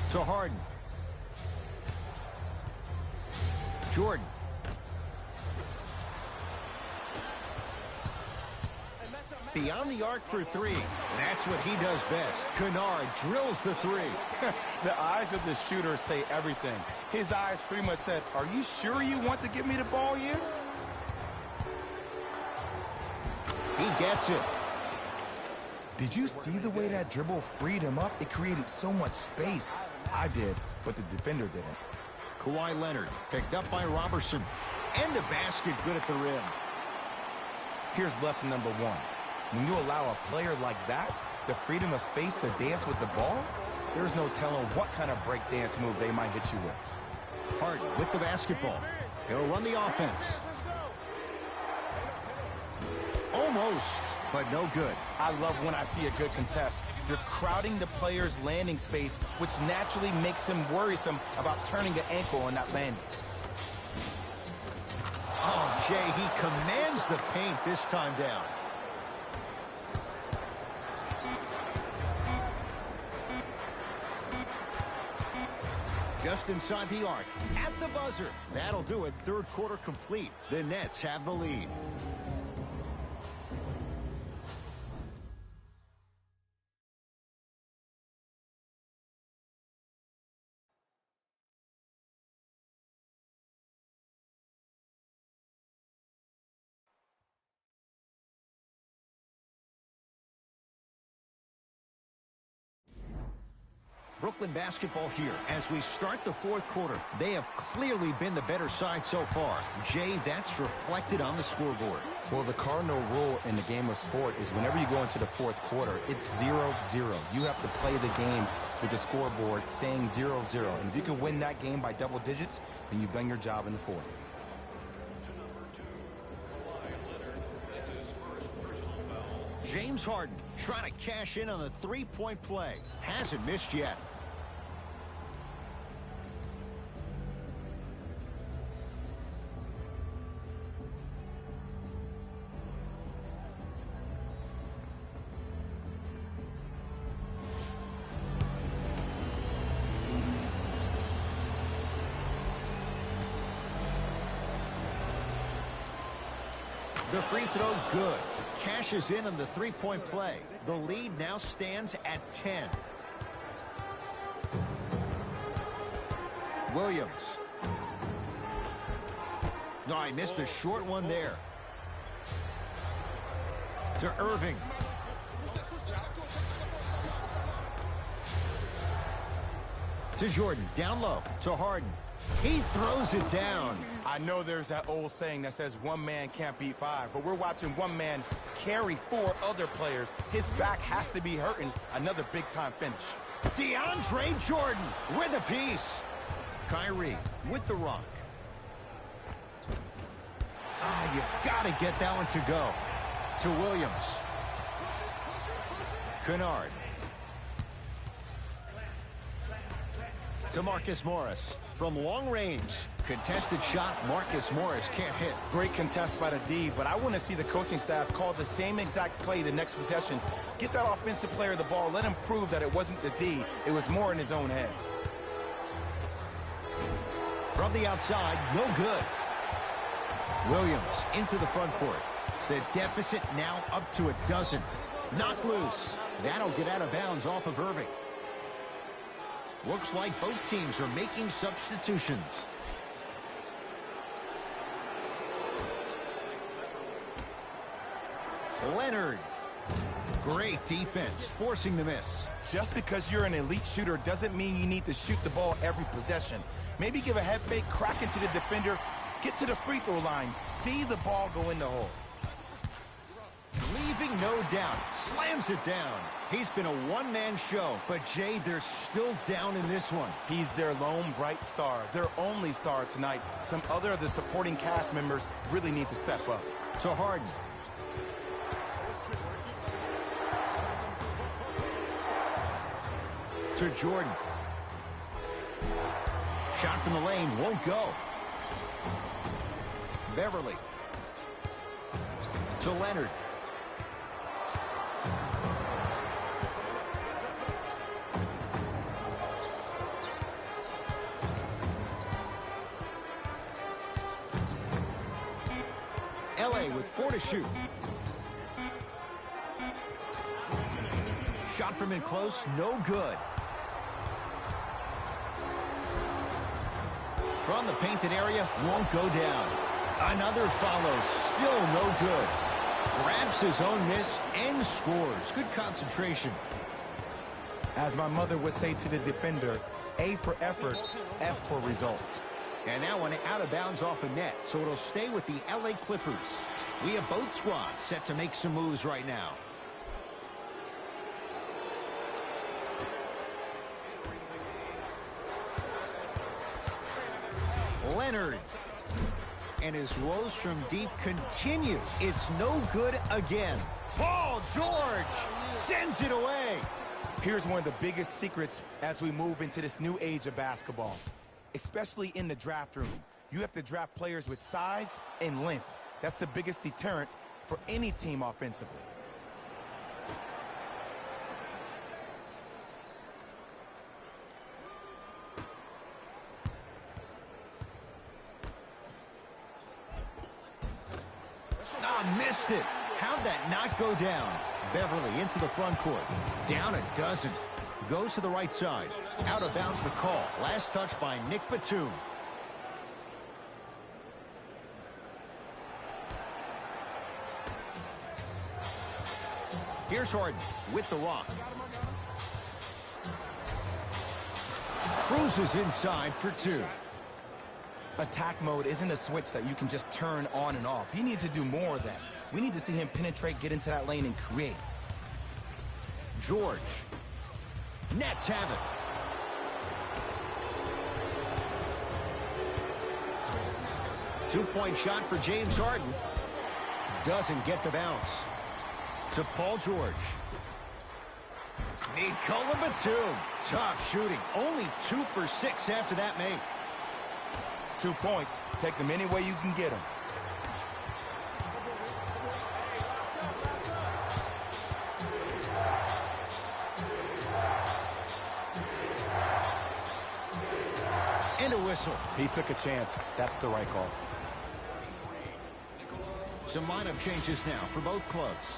To Harden. Jordan. Beyond the arc for three. That's what he does best. Kennard drills the three. The eyes of the shooter say everything. His eyes pretty much said, "Are you sure you want to give me the ball here?" He gets it. Did you see the way that dribble freed him up? It created so much space. I did, but the defender didn't. Kawhi Leonard picked up by Robertson. And the basket good at the rim. Here's lesson number one. When you allow a player like that the freedom of space to dance with the ball, there's no telling what kind of breakdance move they might hit you with. Harden with the basketball. He'll run the offense. Almost, but no good. I love when I see a good contest. You're crowding the player's landing space, which naturally makes him worrisome about turning an ankle on that landing. Oh, Jay, he commands the paint this time down. Just inside the arc, at the buzzer. That'll do it. Third quarter complete. The Nets have the lead. Brooklyn basketball here as we start the fourth quarter. They have clearly been the better side so far. Jay, that's reflected on the scoreboard. Well, the cardinal rule in the game of sport is whenever you go into the fourth quarter, it's 0-0. You have to play the game with the scoreboard saying 0-0. And if you can win that game by double digits, then you've done your job in the fourth. James Harden trying to cash in on the three-point play. Hasn't missed yet. The free throw's good. Cashes in on the three-point play. The lead now stands at 10. Williams. No, I missed a short one there. To Irving. To Jordan. Down low. To Harden. He throws it down. I know there's that old saying that says one man can't beat five, but we're watching one man carry four other players. His back has to be hurting. Another big-time finish. DeAndre Jordan with a piece. Kyrie with the rock. You've got to get that one to go. To Williams. Kennard. To Marcus Morris. From long range. Contested shot. Marcus Morris can't hit. Great contest by the D, but I want to see the coaching staff call the same exact play the next possession. Get that offensive player the ball. Let him prove that it wasn't the D. It was more in his own head. From the outside, no good. Williams into the front court. The deficit now up to a dozen. Knocked loose. That'll get out of bounds off of Irving. Looks like both teams are making substitutions. Leonard. Great defense, forcing the miss. Just because you're an elite shooter doesn't mean you need to shoot the ball every possession. Maybe give a head fake, crack into the defender, get to the free throw line, see the ball go in the hole. Leaving no doubt, slams it down. He's been a one-man show, but Jay, they're still down in this one. He's their lone bright star, their only star tonight. Some other of the supporting cast members really need to step up. To Harden. To Jordan. Shot from the lane won't go. Beverly. To Leonard. LA with 4 to shoot. Shot from in close, no good. From the painted area, won't go down. Another follows, still no good. Grabs his own miss and scores. Good concentration. As my mother would say to the defender, A for effort, F for results. And that one out of bounds off a net, so it'll stay with the LA Clippers. We have both squads set to make some moves right now. Leonard. And his woes from deep continue. It's no good again. Paul George sends it away. Here's one of the biggest secrets as we move into this new age of basketball, especially in the draft room. You have to draft players with size and length. That's the biggest deterrent for any team offensively. Missed it. How'd that not go down? Beverly into the front court. Down a dozen. Goes to the right side. Out of bounds the call. Last touch by Nick Batum. Here's Harden with the rock. Cruises inside for two. Attack mode isn't a switch that you can just turn on and off. He needs to do more of that. We need to see him penetrate, get into that lane, and create. George. Nets have it. Two-point shot for James Harden. Doesn't get the bounce. To Paul George. Nikola Batum. Tough shooting. Only 2 for 6 after that make. 2 points. Take them any way you can get them. And a whistle. He took a chance. That's the right call. Some lineup changes now for both clubs.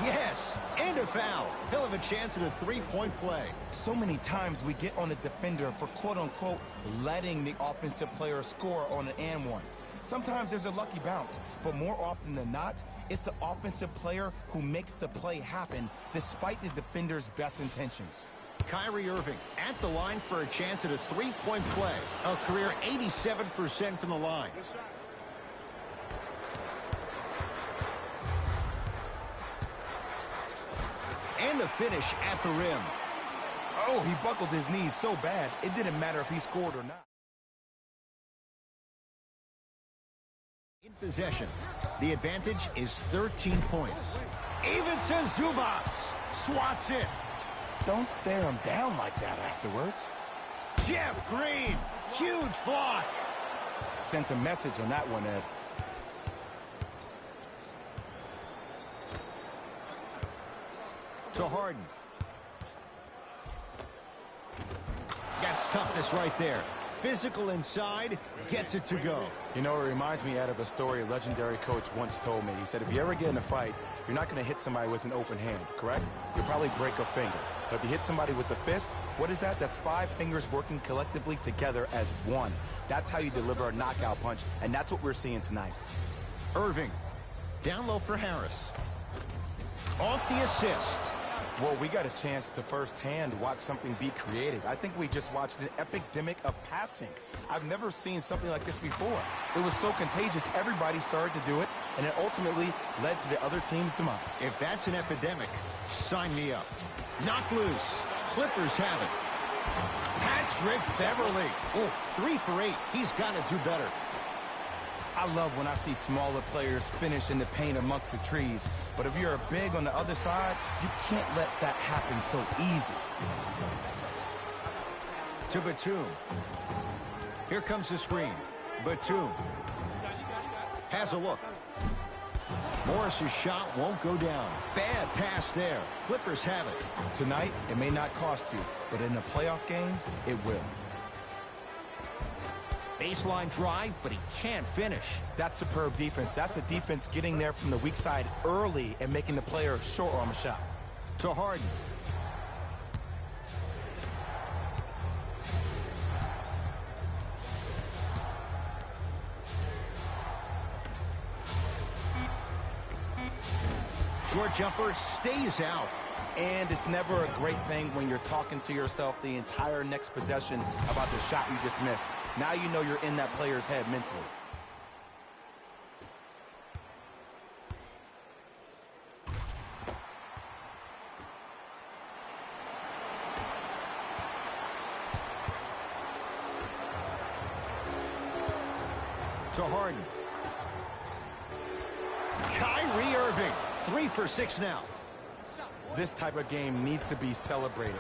Yes, and a foul. He'll have a chance at a three-point play. So many times we get on the defender for quote-unquote letting the offensive player score on an and one. Sometimes there's a lucky bounce, but more often than not, it's the offensive player who makes the play happen despite the defender's best intentions. Kyrie Irving at the line for a chance at a three-point play. A career 87% from the line. And the finish at the rim. Oh, he buckled his knees so bad, it didn't matter if he scored or not. In possession, the advantage is 13 points. Even to Zubats. Swats it. Don't stare him down like that afterwards. Jeff Green. Huge block. Sent a message on that one, Ed. To Harden. Gets toughness right there. Physical inside, gets it to go. You know, it reminds me, Ed, of a story a legendary coach once told me. He said, if you ever get in a fight, you're not going to hit somebody with an open hand, correct? You'll probably break a finger. But if you hit somebody with a fist, what is that? That's 5 fingers working collectively together as one. That's how you deliver a knockout punch, and that's what we're seeing tonight. Irving. Down low for Harris. Off the assist. Well, we got a chance to firsthand watch something be created. I think we just watched an epidemic of passing. I've never seen something like this before. It was so contagious, everybody started to do it, and it ultimately led to the other team's demise. If that's an epidemic, sign me up. Knocked loose. Clippers have it. Patrick Beverly. Oh, 3 for 8. He's got to do better. I love when I see smaller players finish in the paint amongst the trees. But if you're a big on the other side, you can't let that happen so easy. To Batum. Here comes the screen. Batum. Has a look. Morris's shot won't go down. Bad pass there. Clippers have it. Tonight, it may not cost you, but in a playoff game, it will. Baseline drive, but he can't finish. That's superb defense. That's a defense getting there from the weak side early and making the player short arm a shot. To Harden. Short jumper stays out. And it's never a great thing when you're talking to yourself the entire next possession about the shot you just missed. Now you know you're in that player's head mentally. To Harden. Kyrie Irving. 3 for 6 now. This type of game needs to be celebrated.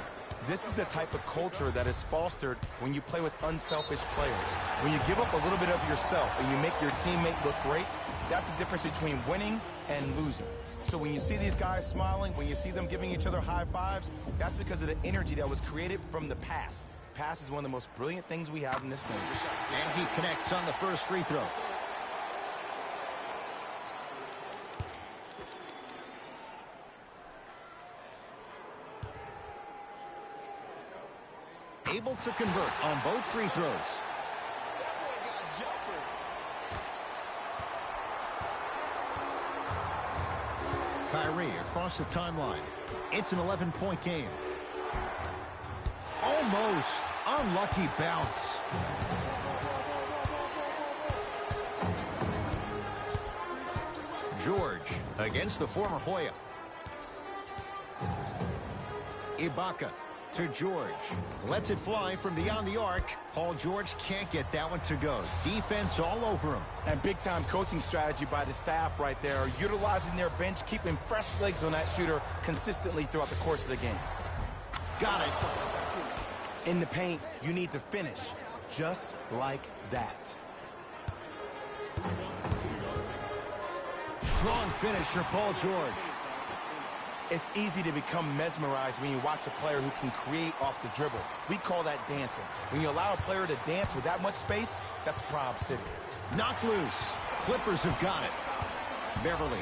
This is the type of culture that is fostered when you play with unselfish players. When you give up a little bit of yourself and you make your teammate look great, that's the difference between winning and losing. So when you see these guys smiling, when you see them giving each other high fives, that's because of the energy that was created from the pass. Pass is one of the most brilliant things we have in this game. And he connects on the first free throw. Able to convert on both free throws. Kyrie across the timeline. It's an 11-point game. Almost unlucky bounce. George against the former Hoya. Ibaka to George. Lets it fly from beyond the arc. Paul George can't get that one to go. Defense all over him. And big-time coaching strategy by the staff right there, utilizing their bench, keeping fresh legs on that shooter consistently throughout the course of the game. Got it. In the paint, you need to finish just like that. Strong finish for Paul George. It's easy to become mesmerized when you watch a player who can create off the dribble. We call that dancing. When you allow a player to dance with that much space, that's Prob City. Knocked loose. Clippers have got it. Beverly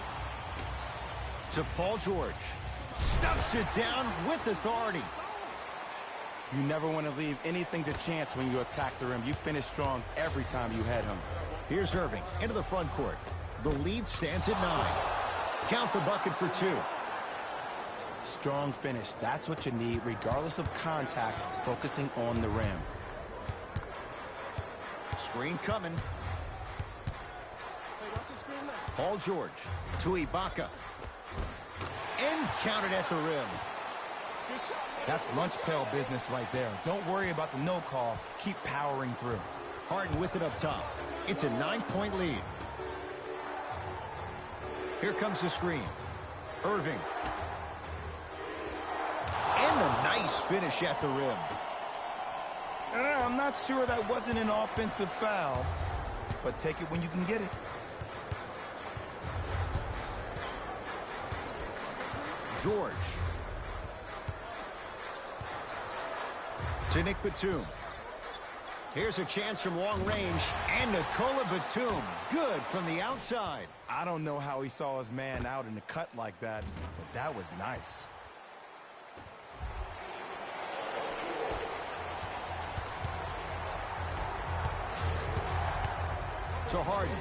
to Paul George. Stuffs it down with authority. You never want to leave anything to chance when you attack the rim. You finish strong every time you head home. Here's Irving into the front court. The lead stands at 9. Count the bucket for 2. Strong finish. That's what you need, regardless of contact, focusing on the rim. Screen coming. Paul George to Ibaka. And counted at the rim. That's lunch pail business right there. Don't worry about the no call. Keep powering through. Harden with it up top. It's a 9-point lead. Here comes the screen. Irving. And a nice finish at the rim. I'm not sure that wasn't an offensive foul, but take it when you can get it. George. To Nick Batum. Here's a chance from long range, and Nikola Batum, good from the outside. I don't know how he saw his man out in the cut like that, but that was nice. To Harden.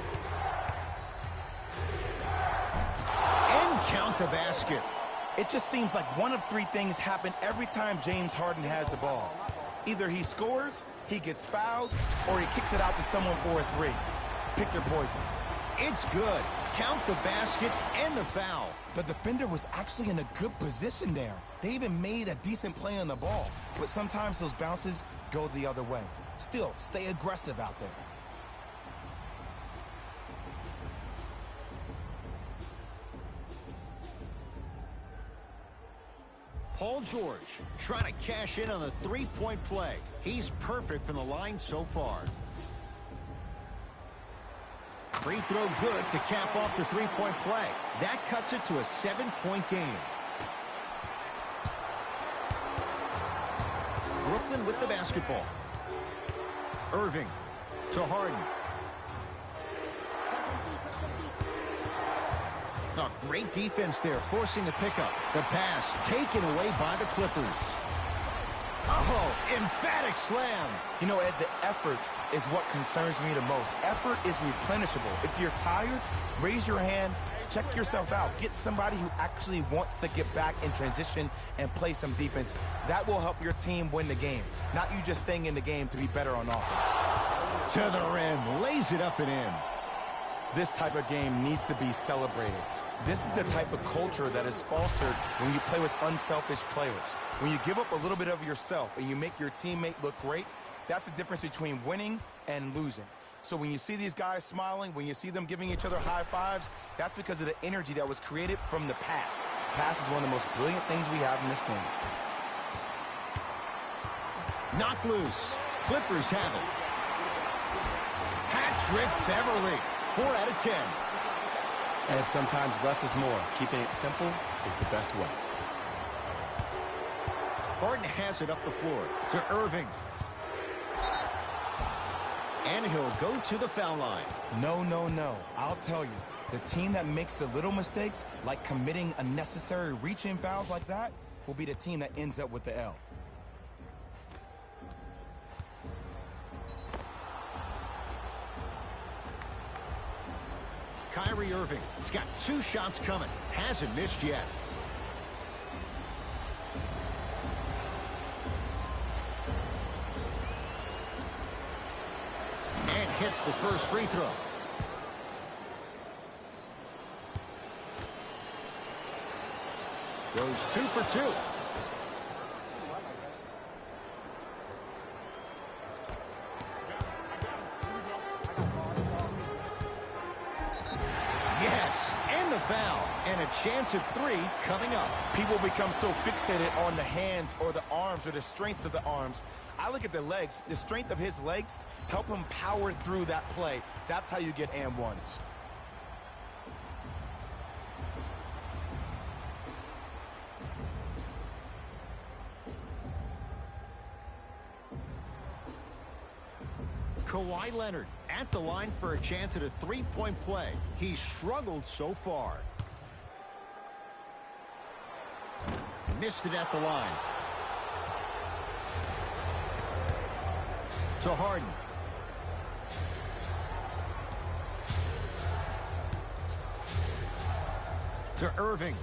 And count the basket. It just seems like one of 3 things happen every time James Harden has the ball. Either he scores, he gets fouled, or he kicks it out to someone for a 3. Pick your poison. It's good. Count the basket and the foul. The defender was actually in a good position there. They even made a decent play on the ball, but sometimes those bounces go the other way. Still, stay aggressive out there. Paul George trying to cash in on the 3-point play. He's perfect from the line so far. Free throw good to cap off the 3-point play. That cuts it to a 7-point game. Brooklyn with the basketball. Irving To Harden. Oh, great defense there, forcing the pickup. The pass taken away by the Clippers. Oh, emphatic slam. You know, Ed, the effort is what concerns me the most. Effort is replenishable. If you're tired, raise your hand, check yourself out. Get somebody who actually wants to get back in transition and play some defense. That will help your team win the game, not you just staying in the game to be better on offense. To the rim, lays it up and in. This type of game needs to be celebrated. This is the type of culture that is fostered when you play with unselfish players. When you give up a little bit of yourself and you make your teammate look great, that's the difference between winning and losing. So when you see these guys smiling, when you see them giving each other high fives, that's because of the energy that was created from the pass. Pass is one of the most brilliant things we have in this game. Knocked loose. Clippers have it. Hat-trick Beverly. 4 out of 10. And sometimes less is more. Keeping it simple is the best way. Harden has it up the floor to Irving. And he'll go to the foul line. No, no, no. I'll tell you, the team that makes the little mistakes, like committing unnecessary reach-in fouls like that, will be the team that ends up with the L. Kyrie Irving. He's got 2 shots coming. Hasn't missed yet. And hits the first free throw. Goes 2 for 2. Yes, and the foul. And a chance at 3 coming up. People become so fixated on the hands or the arms or the strengths of the arms. I look at the legs. The strength of his legs help him power through that play. That's how you get and ones. Kawhi Leonard at the line for a chance at a 3-point play. He's struggled so far. Missed it at the line. To Harden. To Irving.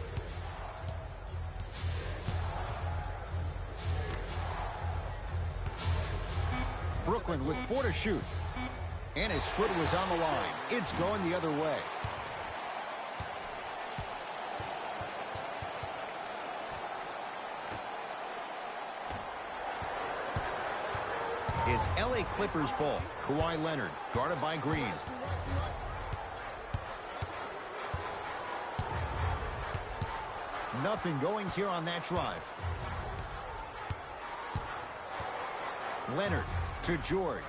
Brooklyn with 4 to shoot. And his foot was on the line. It's going the other way. It's LA Clippers ball. Kawhi Leonard guarded by Green. Nothing going here on that drive. Leonard to George.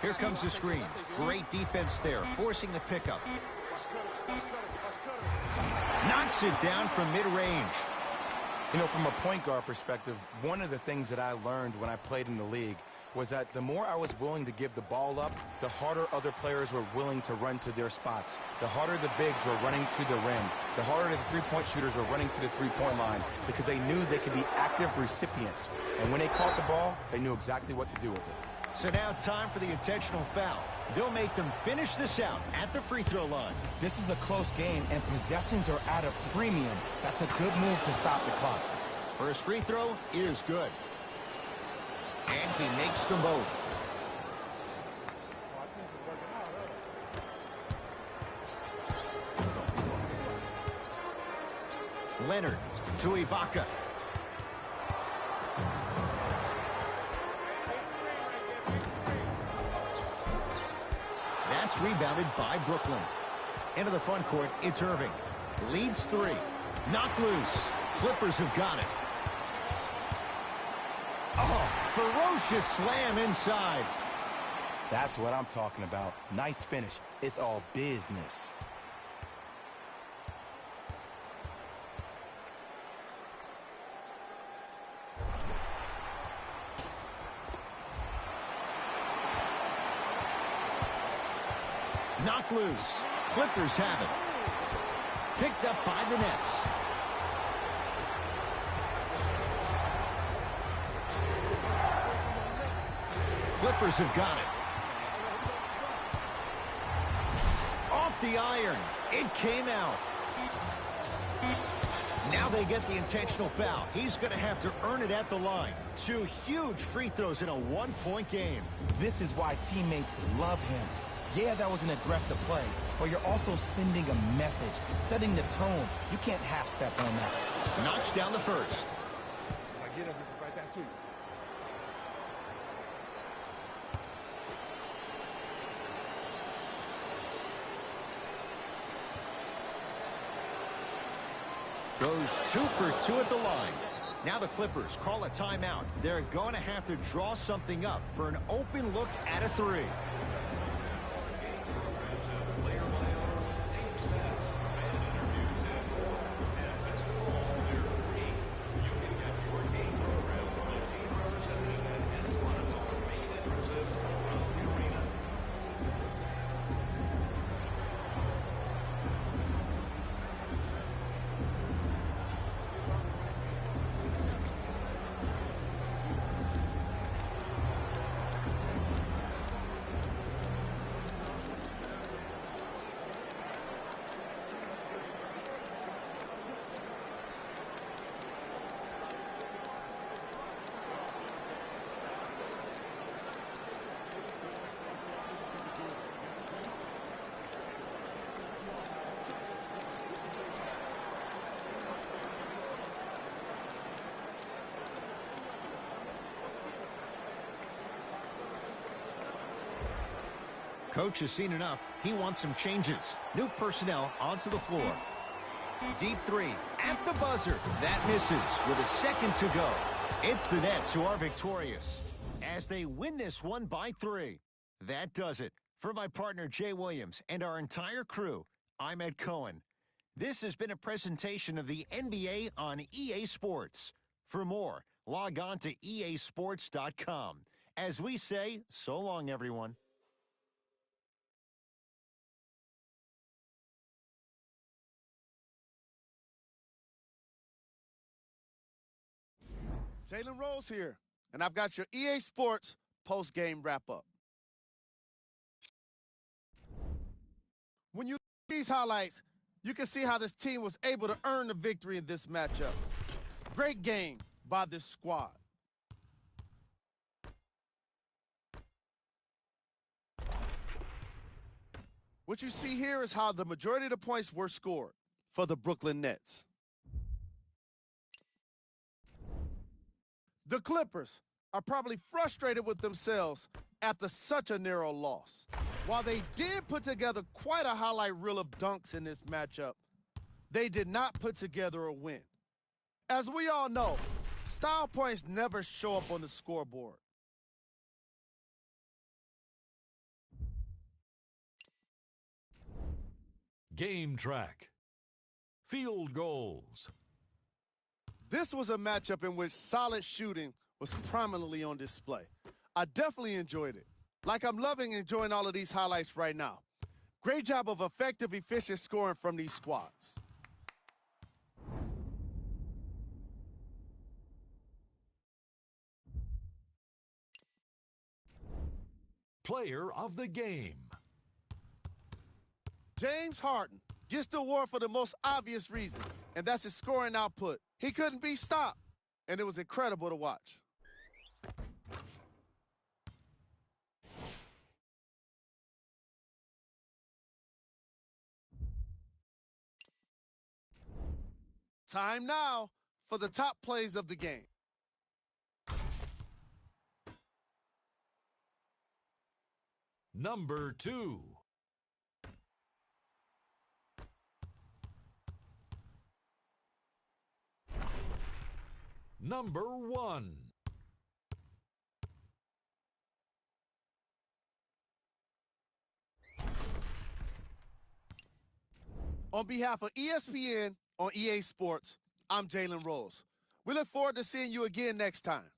Here comes the screen. Great defense there, forcing the pickup. Knocks it down from mid-range. You know, from a point guard perspective, one of the things that I learned when I played in the league was that the more I was willing to give the ball up, the harder other players were willing to run to their spots. The harder the bigs were running to the rim. The harder the three-point shooters were running to the three-point line because they knew they could be active recipients. And when they caught the ball, they knew exactly what to do with it. So now time for the intentional foul. They'll make them finish this out at the free throw line. This is a close game, and possessions are at a premium. That's a good move to stop the clock. First free throw is good. And he makes them both. Leonard to Ibaka. That's rebounded by Brooklyn. Into the front court, it's Irving. Leads 3. Knocked loose. Clippers have got it. Oh, ferocious slam inside. That's what I'm talking about. Nice finish. It's all business. Knocked loose. Clippers have it. Picked up by the Nets. Clippers have got it. Off the iron. It came out. Now they get the intentional foul. He's going to have to earn it at the line. 2 huge free throws in a 1-point game. This is why teammates love him. Yeah, that was an aggressive play, but you're also sending a message, setting the tone. You can't half-step on that. Knocks down the first. I get up right back to you. Goes 2 for 2 at the line. Now the Clippers call a timeout. They're going to have to draw something up for an open look at a 3. Coach has seen enough. He wants some changes. New personnel onto the floor. Deep 3 at the buzzer. That misses with a second to go. It's the Nets who are victorious as they win this one by 3. That does it. For my partner Jay Williams and our entire crew, I'm Ed Cohen. This has been a presentation of the NBA on EA Sports. For more, log on to easports.com. As we say, so long, everyone. Jalen Rose here, and I've got your EA Sports post-game wrap-up. When you look at these highlights, you can see how this team was able to earn the victory in this matchup. Great game by this squad. What you see here is how the majority of the points were scored for the Brooklyn Nets. The Clippers are probably frustrated with themselves after such a narrow loss. While they did put together quite a highlight reel of dunks in this matchup, they did not put together a win. As we all know, style points never show up on the scoreboard. Game track. Field goals. This was a matchup in which solid shooting was prominently on display. I definitely enjoyed it. Like I'm loving enjoying all of these highlights right now. Great job of effective, efficient scoring from these squads. Player of the game. James Harden gets the award for the most obvious reason, and that's his scoring output. He couldn't be stopped, and it was incredible to watch. Time now for the top plays of the game. Number 2. Number 1. On behalf of ESPN on EA Sports, I'm Jalen Rose. We look forward to seeing you again next time.